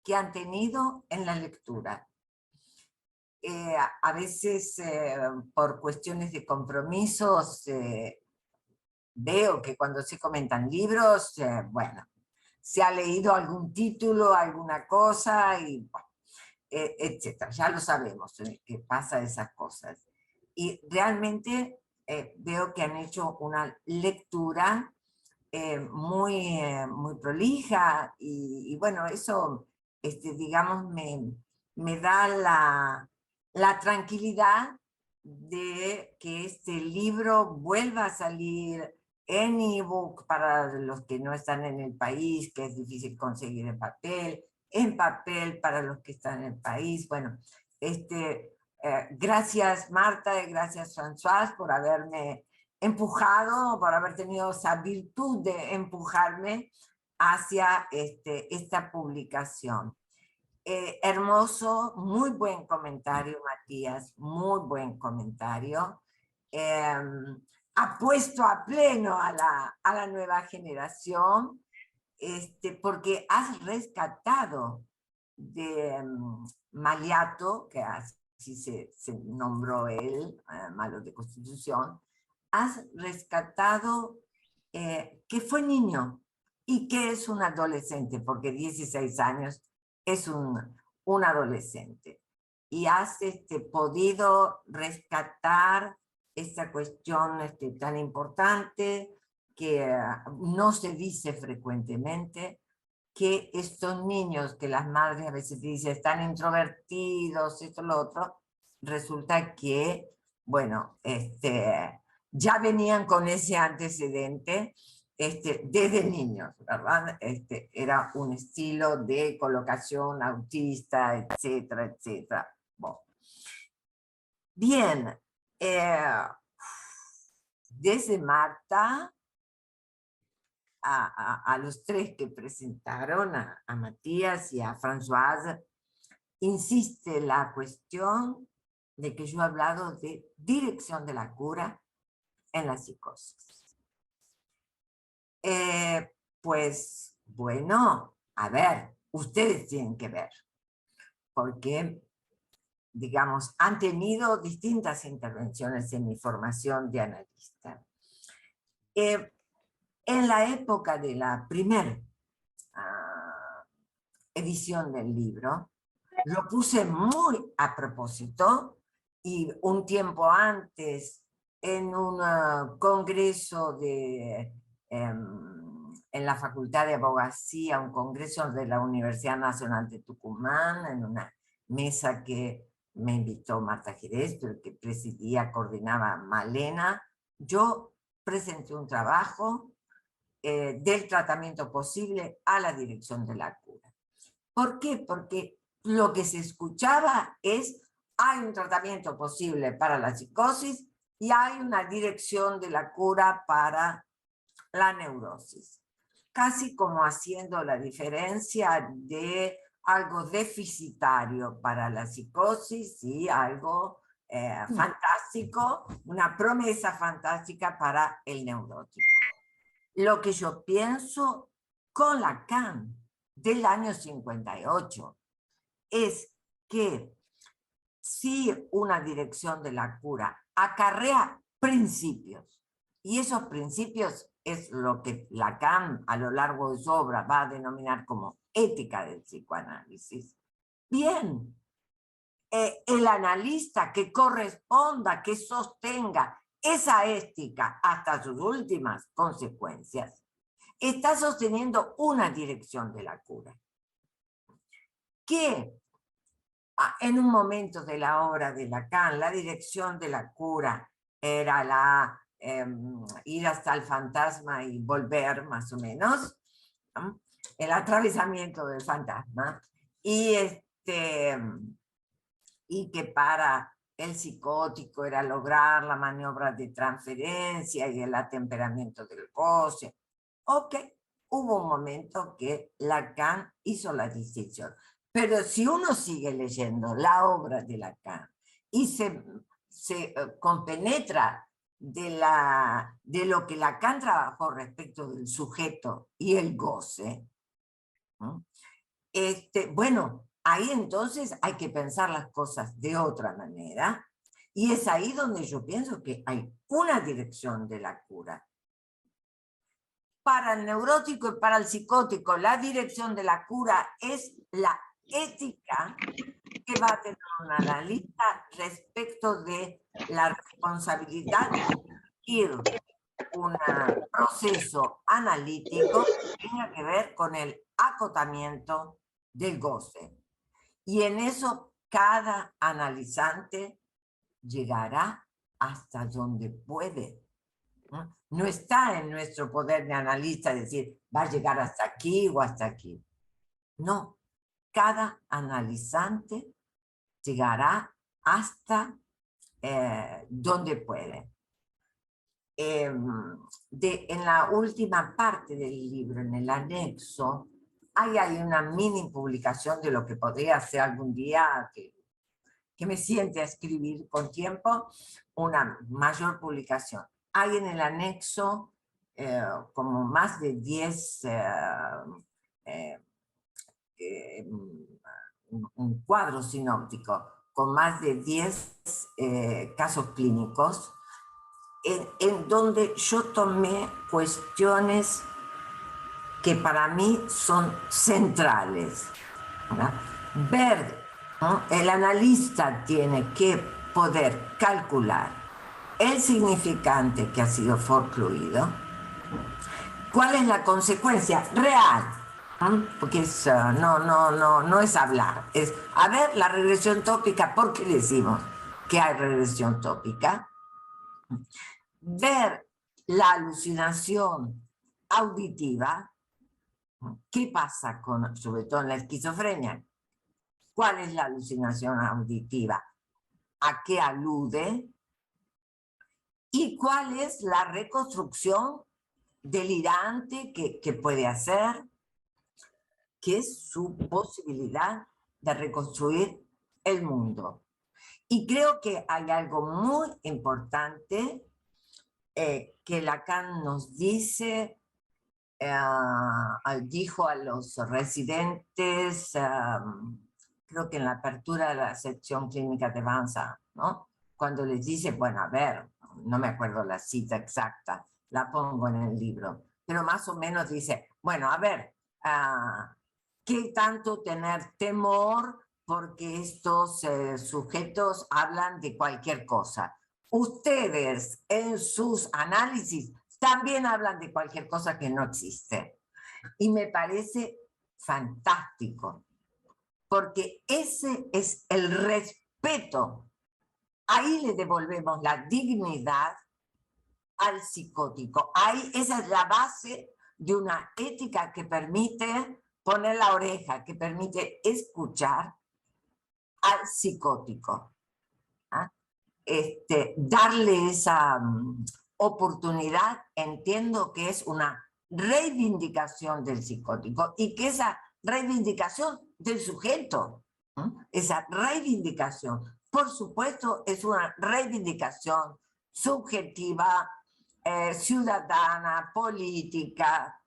que han tenido en la lectura. A veces, por cuestiones de compromisos, veo que cuando se comentan libros, bueno, se ha leído algún título, alguna cosa, y bueno, etcétera. Ya lo sabemos, que pasa esas cosas. Y realmente veo que han hecho una lectura muy prolija, y bueno, eso, digamos, me da la tranquilidad de que este libro vuelva a salir en ebook para los que no están en el país, que es difícil conseguir en papel para los que están en el país. Bueno, gracias Marta y gracias Françoise por haberme empujado, por haber tenido esa virtud de empujarme hacia esta publicación. Hermoso, muy buen comentario, Matías, muy buen comentario. Apuesto a pleno a la nueva generación, porque has rescatado de Maliato, que así se nombró él, malo de Constitución, has rescatado que fue niño y que es un adolescente, porque 16 años es un adolescente. Y has podido rescatar esta cuestión tan importante que no se dice frecuentemente, que estos niños que las madres a veces dicen están introvertidos, esto, lo otro, resulta que, bueno, ya venían con ese antecedente desde niños, ¿verdad? Era un estilo de colocación autista, etcétera, etcétera. Bueno. Bien, desde Marta a los tres que presentaron, a Matías y a Françoise, insiste la cuestión de que yo he hablado de dirección de la cura en la psicosis. Pues bueno, a ver, ustedes tienen que ver, porque digamos, han tenido distintas intervenciones en mi formación de analista. En la época de la primera edición del libro, lo puse muy a propósito y un tiempo antes en un congreso en la Facultad de Abogacía, un congreso de la Universidad Nacional de Tucumán, en una mesa que me invitó Marta Jerez, pero que presidía, coordinaba Malena. Yo presenté un trabajo del tratamiento posible a la dirección de la cura. ¿Por qué? Porque lo que se escuchaba es, hay un tratamiento posible para la psicosis y hay una dirección de la cura para la neurosis. Casi como haciendo la diferencia de algo deficitario para la psicosis y algo fantástico, una promesa fantástica para el neurótico. Lo que yo pienso con Lacan del año 58 es que si una dirección de la cura acarrea principios, y esos principios es lo que Lacan a lo largo de su obra va a denominar como ética del psicoanálisis, bien, el analista que corresponda, que sostenga esa ética hasta sus últimas consecuencias, está sosteniendo una dirección de la cura. Que en un momento de la obra de Lacan, la dirección de la cura era ir hasta el fantasma y volver, más o menos, ¿no? El atravesamiento del fantasma, y que para el psicótico era lograr la maniobra de transferencia y el atemperamiento del goce. Ok, hubo un momento que Lacan hizo la distinción. Pero si uno sigue leyendo la obra de Lacan y se compenetra de lo que Lacan trabajó respecto del sujeto y el goce, ¿no? Bueno, ahí entonces hay que pensar las cosas de otra manera, y es ahí donde yo pienso que hay una dirección de la cura. Para el neurótico y para el psicótico, la dirección de la cura es la ética que va a tener un analista respecto de la responsabilidad de ir un proceso analítico que tenga que ver con el acotamiento del goce. Y en eso cada analizante llegará hasta donde puede. No está en nuestro poder de analista decir, va a llegar hasta aquí o hasta aquí. No, cada analizante llegará hasta donde puede. En la última parte del libro, en el anexo, hay una mini publicación de lo que podría ser algún día que me siente a escribir con tiempo, una mayor publicación. Hay en el anexo como más de 10 un cuadro sinóptico con más de 10 casos clínicos en donde yo tomé cuestiones que para mí son centrales, ¿no? Ver, ¿no? El analista tiene que poder calcular el significante que ha sido forcluido, cuál es la consecuencia real, ¿no? Porque no es hablar, es a ver la regresión tópica. ¿Por qué decimos que hay regresión tópica? Ver la alucinación auditiva. ¿Qué pasa sobre todo en la esquizofrenia? ¿Cuál es la alucinación auditiva? ¿A qué alude? ¿Y cuál es la reconstrucción delirante que puede hacer? ¿Qué es su posibilidad de reconstruir el mundo? Y creo que hay algo muy importante que Lacan nos dice, dijo a los residentes creo que en la apertura de la sección clínica de Banza, ¿no? Cuando les dice, bueno, a ver, no me acuerdo la cita exacta, la pongo en el libro, pero más o menos dice, bueno, a ver, ¿qué tanto tener temor porque estos sujetos hablan de cualquier cosa? Ustedes en sus análisis también hablan de cualquier cosa que no existe. Y me parece fantástico, porque ese es el respeto. Ahí le devolvemos la dignidad al psicótico. Ahí, esa es la base de una ética que permite poner la oreja, que permite escuchar al psicótico. ¿Ah? Darle esa oportunidad, entiendo que es una reivindicación del psicótico y que esa reivindicación del sujeto, esa reivindicación, por supuesto, es una reivindicación subjetiva, ciudadana, política.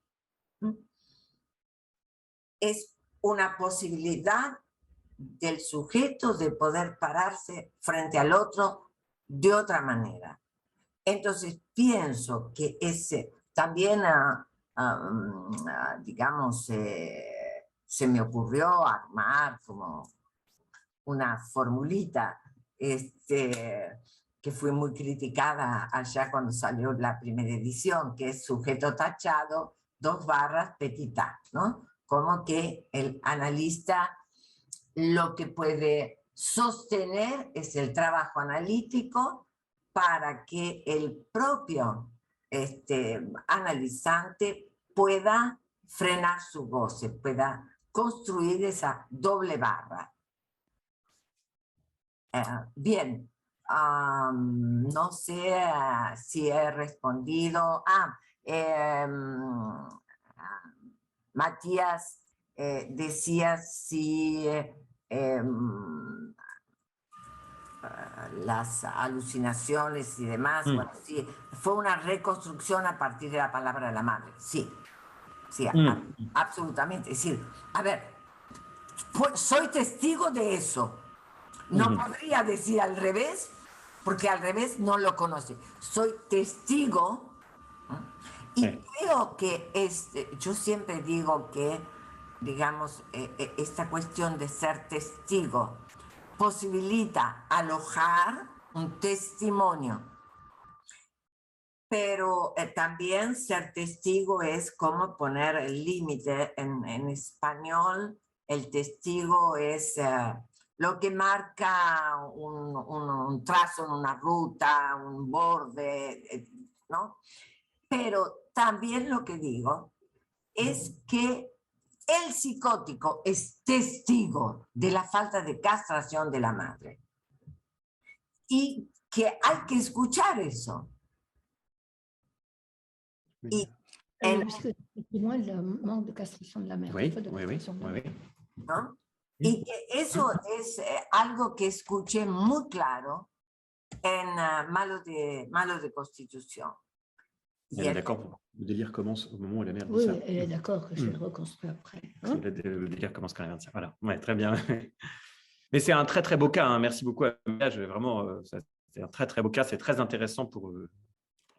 Es una posibilidad del sujeto de poder pararse frente al otro de otra manera. Entonces pienso que ese también, digamos, se me ocurrió armar como una formulita que fue muy criticada allá cuando salió la primera edición, que es sujeto tachado, 2 barras, petit a, ¿no? Como que el analista lo que puede sostener es el trabajo analítico para que el propio analizante pueda frenar su goce, pueda construir esa doble barra. Bien, no sé si he respondido. Matías decía si las alucinaciones y demás, bueno, sí, fue una reconstrucción a partir de la palabra de la madre, sí, sí, absolutamente. Es decir, a ver, soy testigo de eso. No podría decir al revés, porque al revés no lo conoce. Soy testigo, y creo que yo siempre digo que, digamos, esta cuestión de ser testigo posibilita alojar un testimonio, pero también ser testigo es como poner el límite. En español, el testigo es lo que marca un trazo en una ruta, un borde, ¿no? Pero también lo que digo es que el psicótico es testigo de la falta de castración de la madre y que hay que escuchar eso. Y Effectivement, le manque de castration de la mère. Oui, de oui, oui, oui, oui. ¿no? Y que eso es algo que escuché muy claro en Malos de Constitución. Elle est d'accord, le délire commence au moment où la mère dit Oui, ça. elle est d'accord que c'est reconstruit après. Hein? Le délire commence quand elle dit ça. Voilà, ouais, très bien. Mais c'est un très très beau cas, hein. Merci beaucoup Amelia. Vraiment, c'est un très très beau cas, c'est très intéressant pour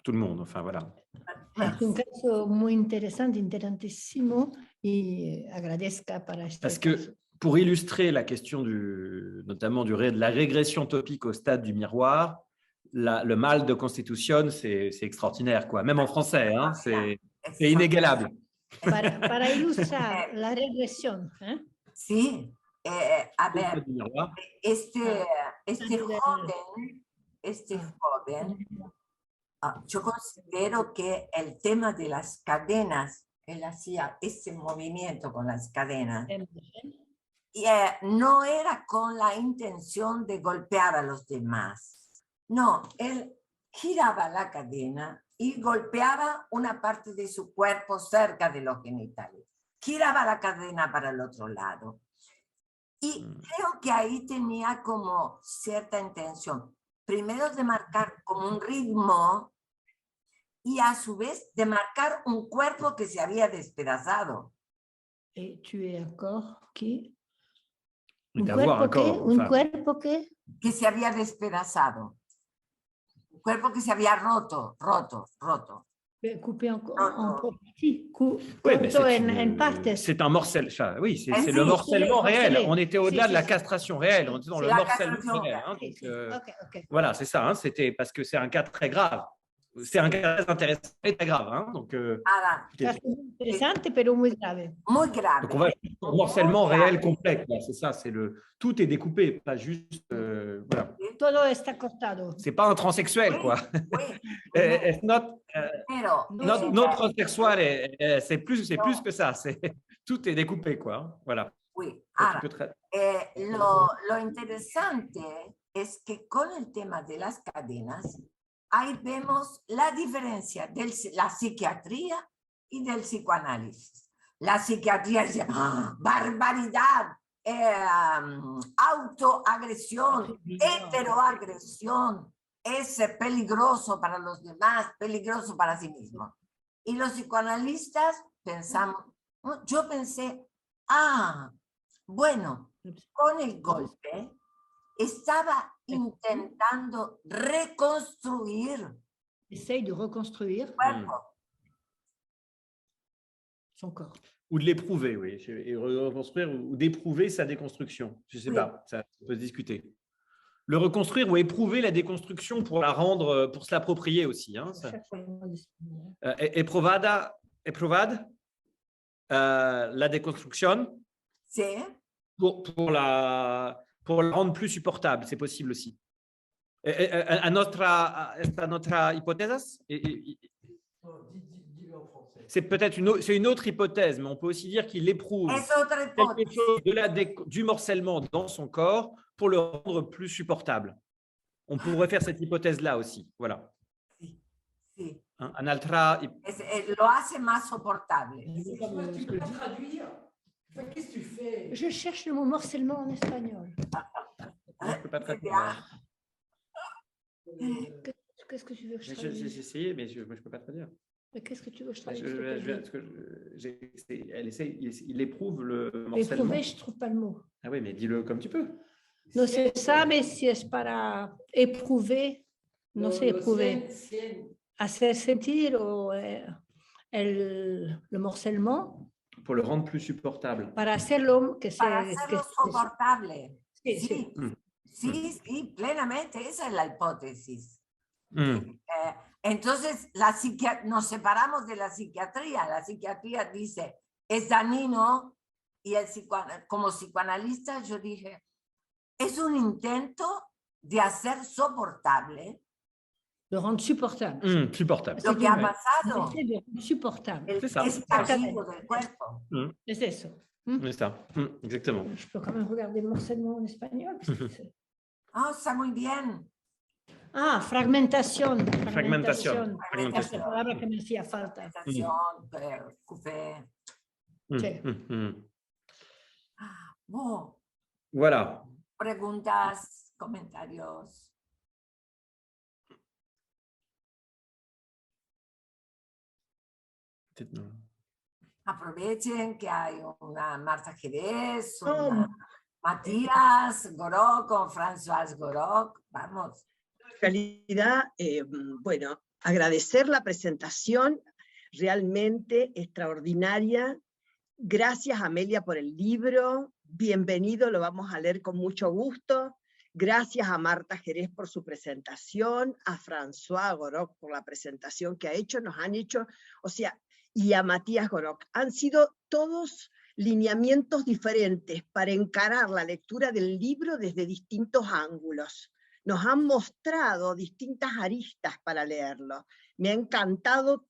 tout le monde. Enfin voilà. Es un caso muy interesante, interesantísimo, y agradezca para este Parce que caso. pour illustrer la question notamment de la régression topique au stade du miroir, le mal de Constitution, c'est extraordinaire, quoi. Même en français, hein, c'est inégalable. Para ilustrar la regresión. Sí, a ver, este joven, yo considero que el tema de las cadenas, él hacía ese movimiento con las cadenas, y no era con la intención de golpear a los demás. No, él giraba la cadena y golpeaba una parte de su cuerpo cerca de los genitales. Giraba la cadena para el otro lado. Y creo que ahí tenía como cierta intención. Primero de marcar como un ritmo y a su vez de marcar un cuerpo que se había despedazado. Et tu es d'accord que Un d'avoir un cuerpo que, corps. un Enfin, cuerpo que. Que se había despedazado. Un cuerpo que se había roto. Coupé en Roto. parties, oui, mais corto en partes. c'est un morcellement. Enfin, oui, c'est Ah, le si. morcellement réel. Morcelé. On était au-delà Si, de la si. castration réelle. On était dans C'est le la morcellement castration réel. Hein, Si, donc, si. Ok. voilà, c'est ça. Hein, c'était parce que c'est un cas très grave. C'est un cas très intéressant et très grave. Hein, donc, Nada, Interesante, pero muy grave. muy grave. donc on va au morcellement Muy grave. réel complet. C'est ça. Tout est découpé, pas juste. Voilà. Todo está cortado. C'est pas un transsexuel, quoi. Oui, It's not, pero notre transsexuel, c'est plus que ça. Tout est découpé, quoi. Voilà. oui. Ça, Ahora, tu peux tra- lo interesante es que con el tema de las cadenas, ahí vemos la diferencia de la psiquiatría y del psicoanálisis. La psiquiatría dice, ¡ah, barbaridad! Autoagresión, heteroagresión, es peligroso para los demás, peligroso para sí mismo. Y los psicoanalistas pensamos, yo pensé, bueno, con el golpe estaba intentando reconstruir Essaye de reconstruire el cuerpo. son corps. Ou de l'éprouver, oui. Et reconstruire ou d'éprouver sa déconstruction. Je ne sais Oui. pas, ça peut se discuter. Le reconstruire ou éprouver la déconstruction pour la rendre, pour se l'approprier aussi. Hein, ça. Eprovada, la déconstruction Sí, pour la rendre plus supportable, c'est possible aussi. À notre hypothèse, c'est peut-être une autre hypothèse, mais on peut aussi dire qu'il éprouve es otra quelque hipótesis. chose du morcellement dans son corps pour le rendre plus supportable. On pourrait faire cette hypothèse-là aussi. Voilà. Sí, Un altra. lo hace más soportable. Tu peux pas traduire. Enfin, qu'est-ce que tu fais? Je cherche le mot morcellement en espagnol. Je ne peux pas traduire. Qu'est-ce que tu veux que je J'ai traduise? essayé, mais je ne peux pas traduire. Mais qu'est-ce que tu veux que je traduise? Il éprouve le morcellement. Éprouver, je ne trouve pas le mot. Ah oui, mais dis-le comme tu peux. No sé, sabe si es para éprouver, no sé, éprouver, hacer sentir o, le morcellement, Pour le rendre plus supportable. para hacerlo que Para se... hacerlo soportable. Sí, Sí, sí. sí, plenamente. Esa es la hipótesis. Mm. Entonces, nos separamos de la psiquiatría. La psiquiatría dice, es dañino, y como psicoanalista yo dije, es un intento de hacer soportable De rendre supportable. Supportable. lo que ha pasado, Essayer de rendre supportable. el C'est ça. estallido del cuerpo. Es eso. C'est ça. Exactement. Je peux quand même regarder morcellement en espagnol. Está muy bien. Fragmentación. Fragmentación. Es la palabra que me hacía falta. Coupé. Sí. Voilà. Preguntas, comentarios. Peut-être non. Aprovechen que hay una Marta Jerez, una Matías Gorok con François Gorok. Vamos. En realidad, bueno, agradecer la presentación realmente extraordinaria. Gracias, Amelia, por el libro. Bienvenido, lo vamos a leer con mucho gusto. Gracias a Marta Jerez por su presentación, a François Gorok por la presentación que ha hecho, nos han hecho, o sea, y a Matías Gorok. Han sido todos lineamientos diferentes para encarar la lectura del libro desde distintos ángulos. Nos han mostrado distintas aristas para leerlo. Me ha encantado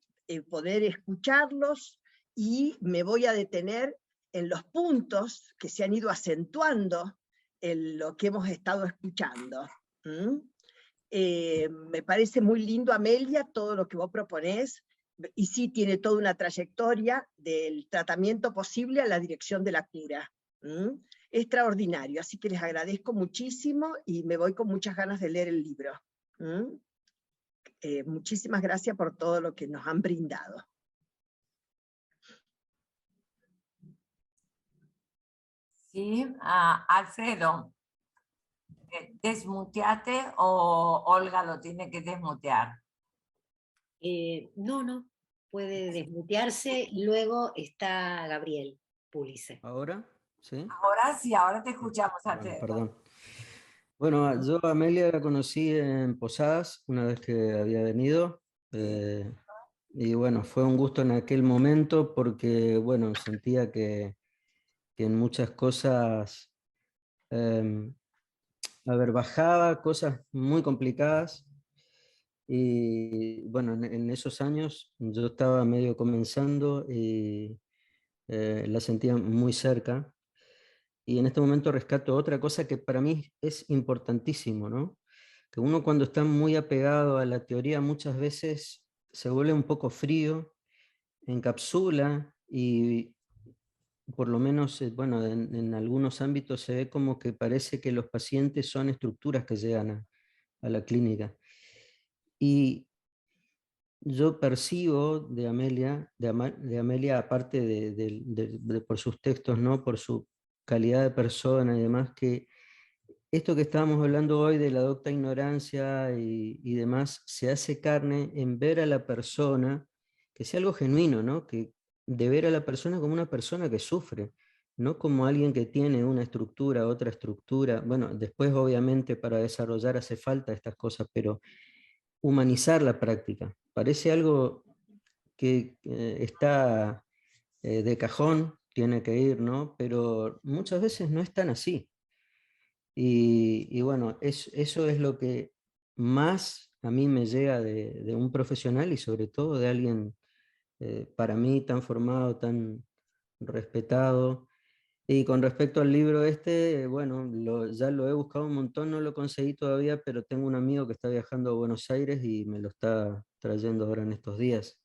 poder escucharlos y me voy a detener en los puntos que se han ido acentuando en lo que hemos estado escuchando. Me parece muy lindo, Amelia, todo lo que vos proponés, y sí tiene toda una trayectoria del tratamiento posible a la dirección de la cura. Extraordinario, así que les agradezco muchísimo y me voy con muchas ganas de leer el libro. Muchísimas gracias por todo lo que nos han brindado. Sí, Alfredo, desmuteate o Olga lo tiene que desmutear. No, puede desmutearse y luego está Gabriel Pulice. ¿Ahora? ¿Sí? Ahora sí, ahora te escuchamos, Bueno, Alfredo. perdón. Bueno, yo a Amelia la conocí en Posadas una vez que había venido. Y bueno, fue un gusto en aquel momento porque, bueno, sentía que en muchas cosas, bajaba cosas muy complicadas. Y bueno, en esos años yo estaba medio comenzando y la sentía muy cerca. Y en este momento rescato otra cosa que para mí es importantísimo, ¿no? Que uno cuando está muy apegado a la teoría muchas veces se vuelve un poco frío, encapsula y por lo menos, bueno, en algunos ámbitos se ve como que parece que los pacientes son estructuras que llegan a la clínica. Y yo percibo de Amelia, de Amelia aparte por sus textos, ¿no? Por su calidad de persona y demás, que esto que estábamos hablando hoy de la docta ignorancia y demás, se hace carne en ver a la persona, que sea algo genuino, ¿no? Que de ver a la persona como una persona que sufre, no como alguien que tiene una estructura, otra estructura. Bueno, después obviamente para desarrollar hace falta estas cosas, pero humanizar la práctica. Parece algo que está de cajón, tiene que ir, ¿no? Pero muchas veces no es tan así. Y bueno, eso es lo que más a mí me llega de un profesional y sobre todo de alguien para mí tan formado, tan respetado. Y con respecto al libro este, bueno, ya lo he buscado un montón, no lo conseguí todavía, pero tengo un amigo que está viajando a Buenos Aires y me lo está trayendo ahora en estos días.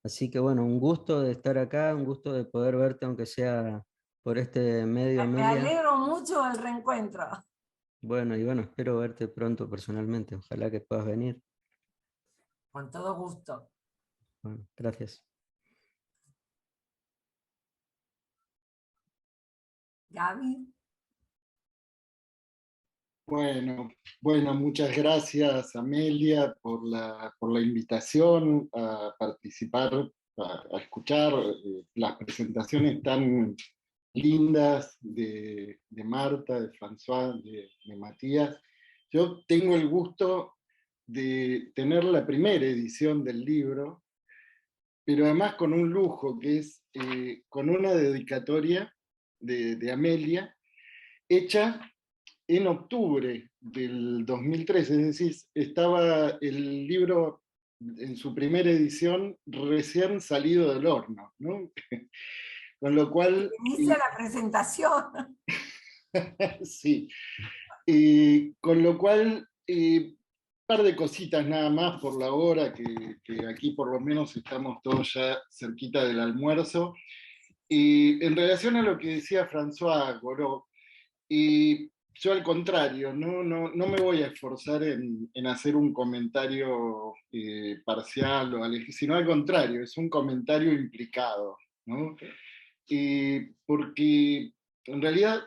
Así que bueno, un gusto de estar acá, un gusto de poder verte, aunque sea por este medio, Me Amelia. alegro mucho del reencuentro. Bueno, y bueno, espero verte pronto personalmente. Ojalá que puedas venir. Con todo gusto. Bueno, gracias. Gaby. Bueno, muchas gracias, Amelia, por la invitación a participar, a escuchar las presentaciones tan lindas de Marta, de François, de Matías. Yo tengo el gusto de tener la primera edición del libro, pero además con un lujo, que es con una dedicatoria de Amelia, hecha en octubre del 2013, es decir, estaba el libro en su primera edición recién salido del horno, ¿no? Con lo cual... Inicia la presentación. Sí. Con lo cual, par de cositas nada más por la hora, que aquí por lo menos estamos todos ya cerquita del almuerzo. En relación a lo que decía François Goró, yo al contrario, no me voy a esforzar en hacer un comentario parcial o sino al contrario, es un comentario implicado, ¿no? Porque en realidad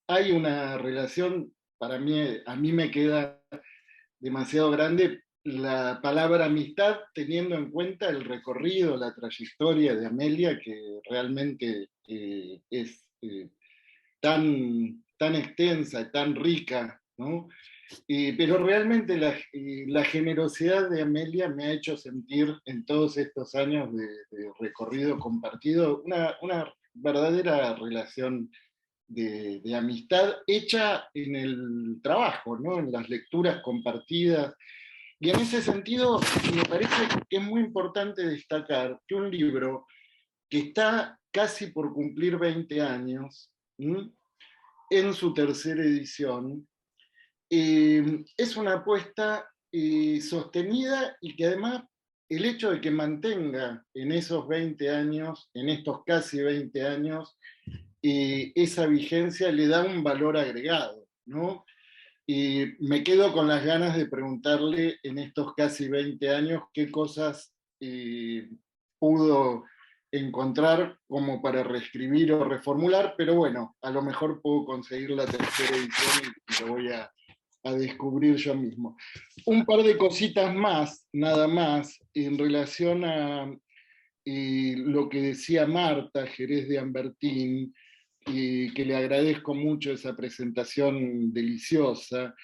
hay una relación, para mí, a mí me queda demasiado grande la palabra amistad, teniendo en cuenta el recorrido, la trayectoria de Amelia, que realmente es tan extensa y tan rica, ¿no? Pero realmente la generosidad de Amelia me ha hecho sentir en todos estos años de recorrido compartido una verdadera relación de amistad hecha en el trabajo, ¿no? En las lecturas compartidas. Y en ese sentido, me parece que es muy importante destacar que un libro que está casi por cumplir 20 años, ¿sí?, en su tercera edición, es una apuesta sostenida y que además el hecho de que mantenga en esos 20 años, en estos casi 20 años, esa vigencia le da un valor agregado, ¿no? Me quedo con las ganas de preguntarle en estos casi 20 años qué cosas pudo encontrar como para reescribir o reformular, pero bueno, a lo mejor puedo conseguir la tercera edición y lo voy a descubrir yo mismo. Un par de cositas más, nada más, en relación a lo que decía Marta Jerez de Ambertín, y que le agradezco mucho esa presentación deliciosa.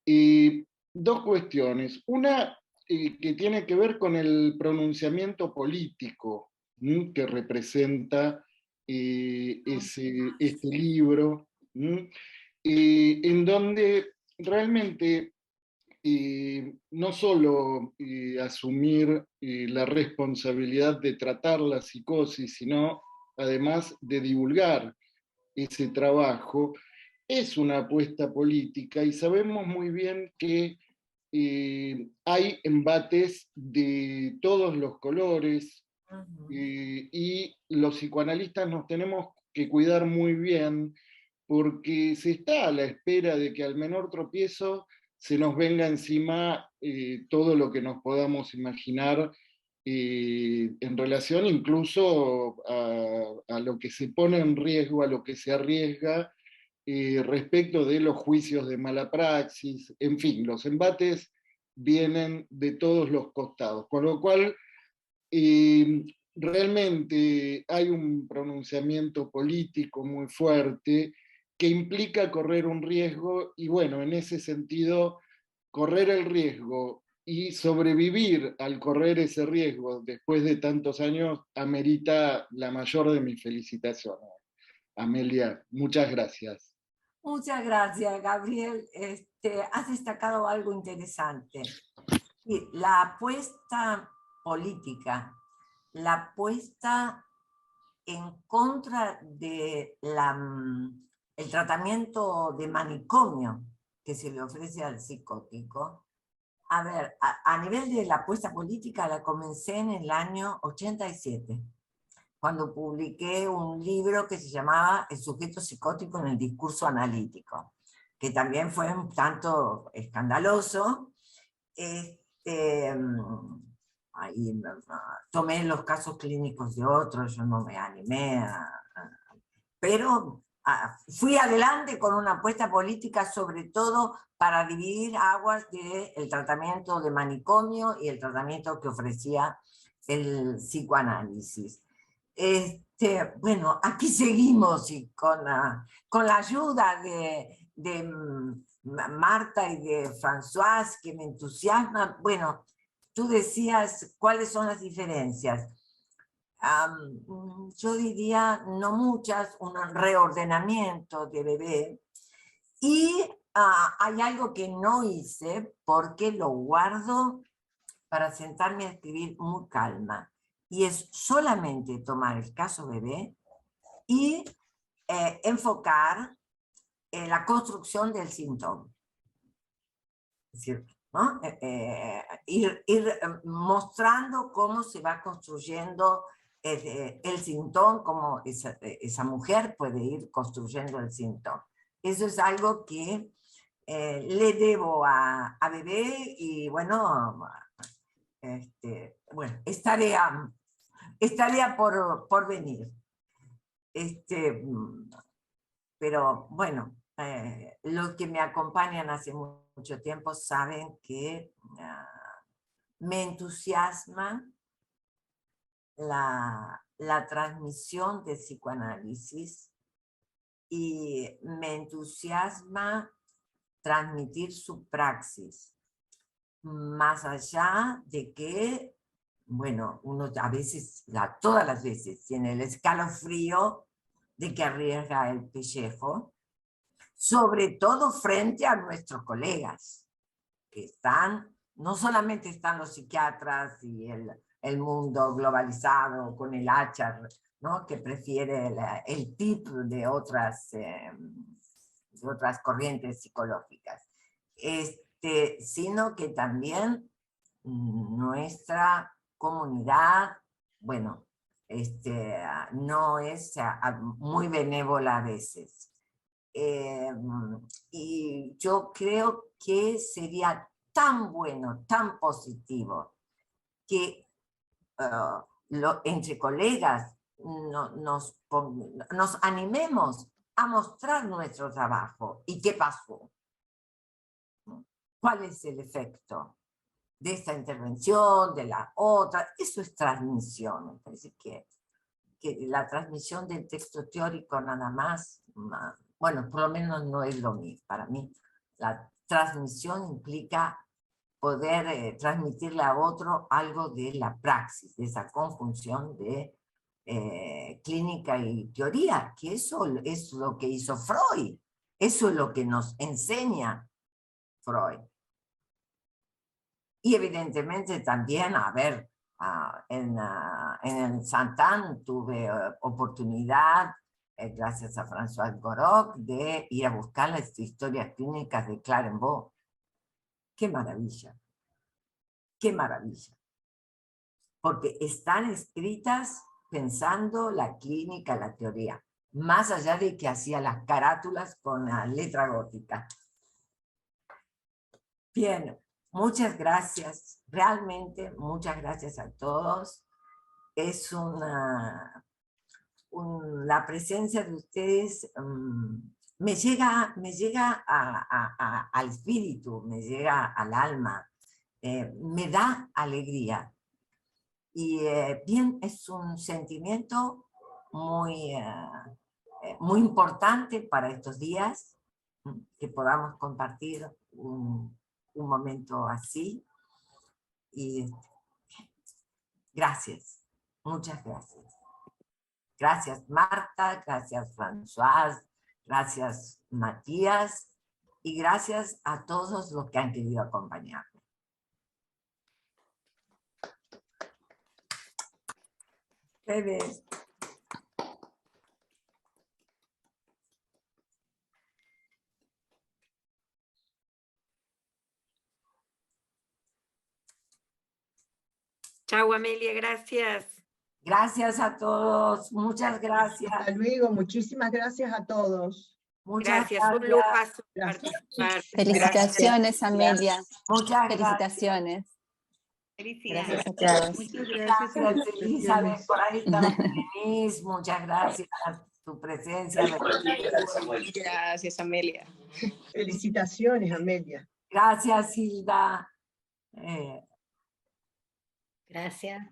Dos cuestiones. Una que tiene que ver con el pronunciamiento político que representa este libro, en donde realmente no solo asumir la responsabilidad de tratar la psicosis, sino además de divulgar ese trabajo, es una apuesta política y sabemos muy bien que hay embates de todos los colores y los psicoanalistas nos tenemos que cuidar muy bien porque se está a la espera de que al menor tropiezo se nos venga encima todo lo que nos podamos imaginar en relación incluso a lo que se pone en riesgo, a lo que se arriesga respecto de los juicios de mala praxis, en fin, los embates vienen de todos los costados, con lo cual realmente hay un pronunciamiento político muy fuerte que implica correr un riesgo y bueno, en ese sentido, correr el riesgo y sobrevivir al correr ese riesgo después de tantos años amerita la mayor de mis felicitaciones. Amelia, muchas gracias. Muchas gracias, Gabriel. Has destacado algo interesante. Sí, la apuesta política, la apuesta en contra de el tratamiento de manicomio que se le ofrece al psicótico. A ver, a nivel de la apuesta política la comencé en el año 87, cuando publiqué un libro que se llamaba El sujeto psicótico en el discurso analítico, que también fue un tanto escandaloso. Ahí tomé los casos clínicos de otros, yo no me animé pero fui adelante con una apuesta política, sobre todo para dividir aguas del tratamiento de manicomio y el tratamiento que ofrecía el psicoanálisis. Bueno, aquí seguimos y con la ayuda de Marta y de Françoise, que me entusiasma. Bueno, tú decías cuáles son las diferencias. Yo diría no muchas, un reordenamiento de bebé, y hay algo que no hice porque lo guardo para sentarme a escribir muy calma, y es solamente tomar el caso bebé y enfocar la construcción del síntoma. Es decir, ¿no? Ir mostrando cómo se va construyendo el síntoma, cómo esa mujer puede ir construyendo el síntoma. Eso es algo que le debo a bebé, y bueno, bueno, estaría por venir. Pero bueno, los que me acompañan hace mucho tiempo saben que me entusiasma la transmisión del psicoanálisis y me entusiasma transmitir su praxis, más allá de que, bueno, uno a veces, todas las veces, tiene el escalofrío de que arriesga el pellejo, sobre todo frente a nuestros colegas, que no solamente están los psiquiatras y el mundo globalizado con el HR, ¿no? Que prefiere el tip de otras corrientes psicológicas, sino que también nuestra comunidad, bueno, no es muy benévola a veces. Y yo creo que sería tan bueno, tan positivo, que entre colegas nos animemos a mostrar nuestro trabajo. ¿Y qué pasó? ¿Cuál es el efecto de esta intervención, de la otra? Eso es transmisión. Me parece que la transmisión del texto teórico nada más, bueno, por lo menos no es lo mismo. Para mí, la transmisión implica poder transmitirle a otro algo de la praxis, de esa conjunción de clínica y teoría, que eso es lo que hizo Freud, eso es lo que nos enseña Freud. Y evidentemente también, a ver, en el Saint-Anne tuve oportunidad, gracias a François Goroc, de ir a buscar las historias clínicas de Clarenbeau. ¡Qué maravilla! ¡Qué maravilla! Porque están escritas pensando la clínica, la teoría, más allá de que hacía las carátulas con la letra gótica. Bien, muchas gracias, realmente muchas gracias a todos. Es la presencia de ustedes me llega al espíritu, me llega al alma, me da alegría. Y bien, es un sentimiento muy importante para estos días, que podamos compartir un momento así. Y gracias, muchas gracias. Gracias Marta, gracias Françoise, gracias Matías, y gracias a todos los que han querido acompañarme. Ustedes. Chao, Amelia, gracias. Gracias a todos, muchas gracias. Hasta luego, muchísimas gracias a todos. Muchas Gracias, un lujazo Gracias. participar. Felicitaciones, Amelia. Muchas Felicitaciones. Felicidades. Gracias a todos. Muchas gracias. gracias, Elizabeth, por ahí venís. Muchas gracias por tu presencia. Gracias, Amelia. Felicitaciones, Amelia. Gracias, Hilda. Gracias.